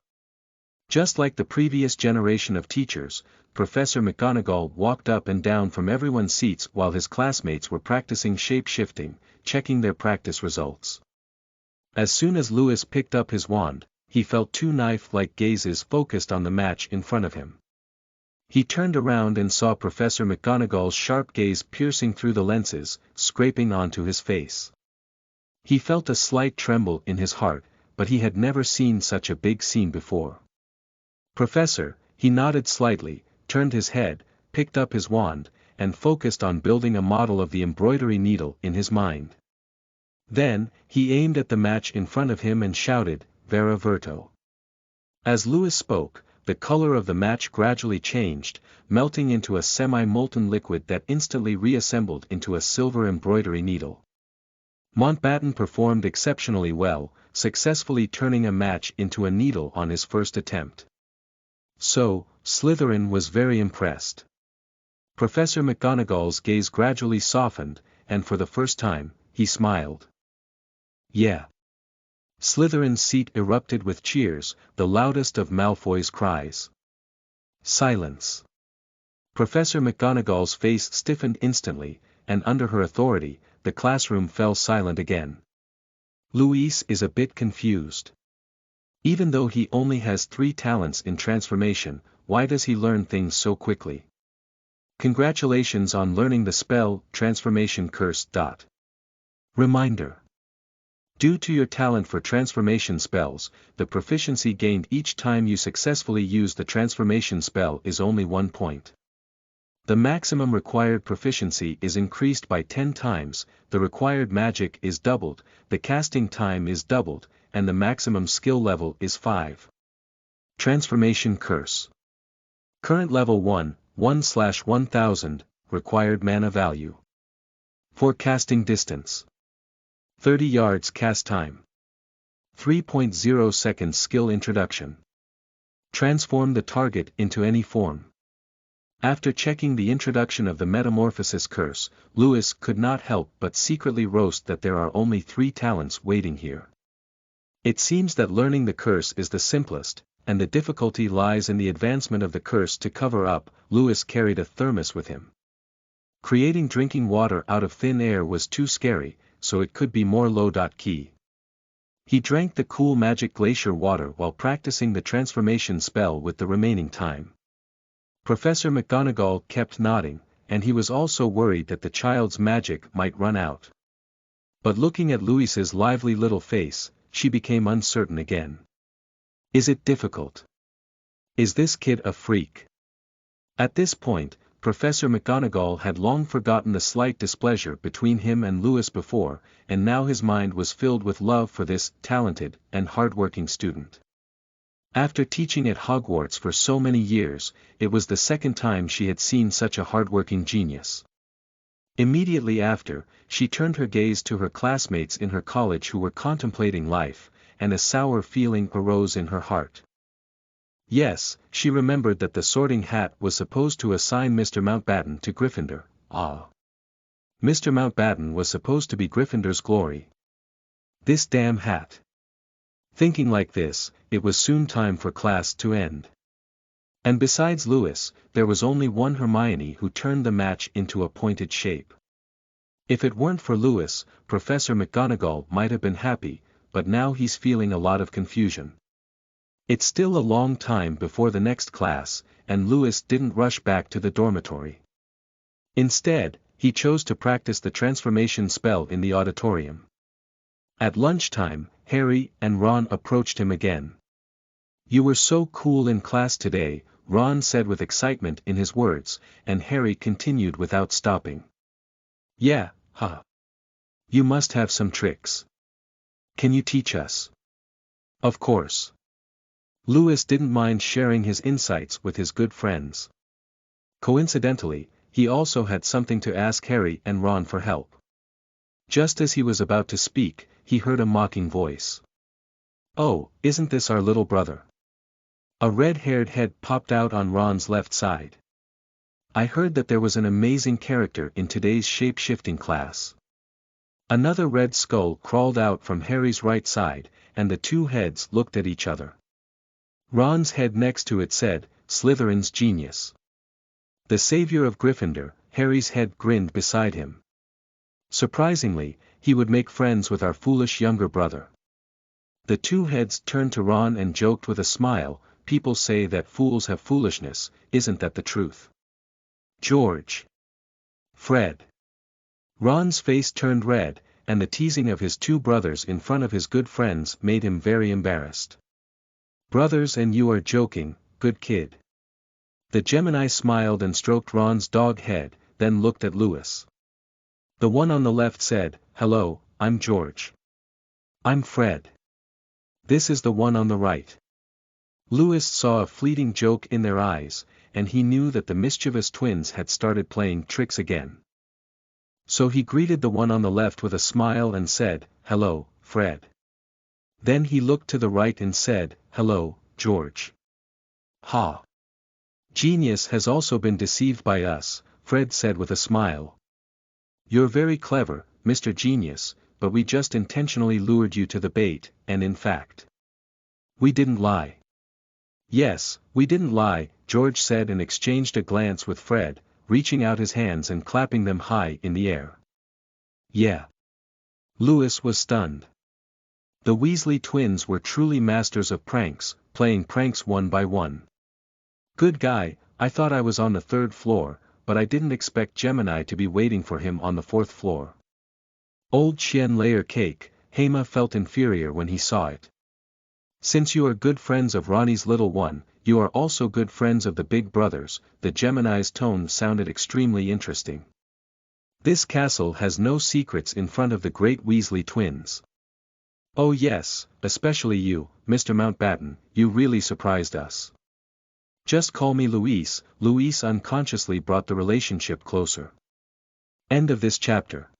Just like the previous generation of teachers, Professor McGonagall walked up and down from everyone's seats while his classmates were practicing shape-shifting, checking their practice results. As soon as Lewis picked up his wand, he felt two knife-like gazes focused on the match in front of him. He turned around and saw Professor McGonagall's sharp gaze piercing through the lenses, scraping onto his face. He felt a slight tremble in his heart, but he had never seen such a big scene before. "Professor," he nodded slightly, turned his head, picked up his wand, and focused on building a model of the embroidery needle in his mind. Then, he aimed at the match in front of him and shouted, "Vera Verto." As Lewis spoke, the color of the match gradually changed, melting into a semi-molten liquid that instantly reassembled into a silver embroidery needle. Mountbatten performed exceptionally well, successfully turning a match into a needle on his first attempt. So, Slytherin was very impressed. Professor McGonagall's gaze gradually softened, and for the first time, he smiled. "Yeah." Slytherin's seat erupted with cheers, the loudest of Malfoy's cries. Silence. Professor McGonagall's face stiffened instantly, and under her authority, the classroom fell silent again. Luis is a bit confused. Even though he only has 3 talents in transformation, why does he learn things so quickly? Congratulations on learning the spell, Transformation Curse. Reminder. Due to your talent for transformation spells, the proficiency gained each time you successfully use the transformation spell is only 1 point. The maximum required proficiency is increased by 10 times, the required magic is doubled, the casting time is doubled, and the maximum skill level is 5. Transformation Curse. Current level 1, 1/1000, required mana value. For casting distance. 30 yards cast time. 3.0 seconds skill introduction. Transform the target into any form. After checking the introduction of the Metamorphosis curse, Lewis could not help but secretly roast that there are only 3 talents waiting here. It seems that learning the curse is the simplest, and the difficulty lies in the advancement of the curse to cover up. Lewis carried a thermos with him. Creating drinking water out of thin air was too scary, so it could be more low-key. He drank the cool magic glacier water while practicing the transformation spell with the remaining time. Professor McGonagall kept nodding, and he was also worried that the child's magic might run out. But looking at Louise's lively little face, she became uncertain again. Is it difficult? Is this kid a freak? At this point, Professor McGonagall had long forgotten the slight displeasure between him and Lewis before, and now his mind was filled with love for this talented and hardworking student. After teaching at Hogwarts for so many years, it was the second time she had seen such a hardworking genius. Immediately after, she turned her gaze to her classmates in her college who were contemplating life, and a sour feeling arose in her heart. Yes, she remembered that the Sorting Hat was supposed to assign Mr. Mountbatten to Gryffindor. Mr. Mountbatten was supposed to be Gryffindor's glory. This damn hat. Thinking like this, it was soon time for class to end. And besides Lewis, there was only one Hermione who turned the match into a pointed shape. If it weren't for Lewis, Professor McGonagall might have been happy, but now he's feeling a lot of confusion. It's still a long time before the next class, and Lewis didn't rush back to the dormitory. Instead, he chose to practice the transformation spell in the auditorium. At lunchtime, Harry and Ron approached him again. "You were so cool in class today," Ron said with excitement in his words, and Harry continued without stopping. "Yeah, huh. You must have some tricks. Can you teach us?" Of course. Lewis didn't mind sharing his insights with his good friends. Coincidentally, he also had something to ask Harry and Ron for help. Just as he was about to speak, he heard a mocking voice. "Oh, isn't this our little brother?" A red-haired head popped out on Ron's left side. "I heard that there was an amazing character in today's shape-shifting class." Another red skull crawled out from Harry's right side, and the 2 heads looked at each other. Ron's head next to it said, "Slytherin's genius." The savior of Gryffindor, Harry's head grinned beside him. "Surprisingly, he would make friends with our foolish younger brother." The 2 heads turned to Ron and joked with a smile, "People say that fools have foolishness, isn't that the truth?" George. Fred. Ron's face turned red, and the teasing of his 2 brothers in front of his good friends made him very embarrassed. "Brothers, and you are joking, good kid." The Gemini smiled and stroked Ron's dog head, then looked at Louis. The one on the left said, "Hello, I'm George." "I'm Fred." "This is the one on the right." Louis saw a fleeting joke in their eyes, and he knew that the mischievous twins had started playing tricks again. So he greeted the one on the left with a smile and said, "Hello, Fred." Then he looked to the right and said, "Hello, George." "Ha! Genius has also been deceived by us," Fred said with a smile. "You're very clever, Mr. Genius, but we just intentionally lured you to the bait, and in fact, we didn't lie." "Yes, we didn't lie," George said and exchanged a glance with Fred, reaching out his hands and clapping them high in the air. "Yeah." Louis was stunned. The Weasley twins were truly masters of pranks, playing pranks one by one. "Good guy, I thought I was on the 3rd floor, but I didn't expect Gemini to be waiting for him on the 4th floor." Old chien layer cake, Hema felt inferior when he saw it. "Since you are good friends of Ronnie's little one, you are also good friends of the big brothers," the Gemini's tone sounded extremely interesting. "This castle has no secrets in front of the great Weasley twins." "Oh yes, especially you, Mr. Mountbatten, you really surprised us." "Just call me Louise." Louise unconsciously brought the relationship closer. End of this chapter.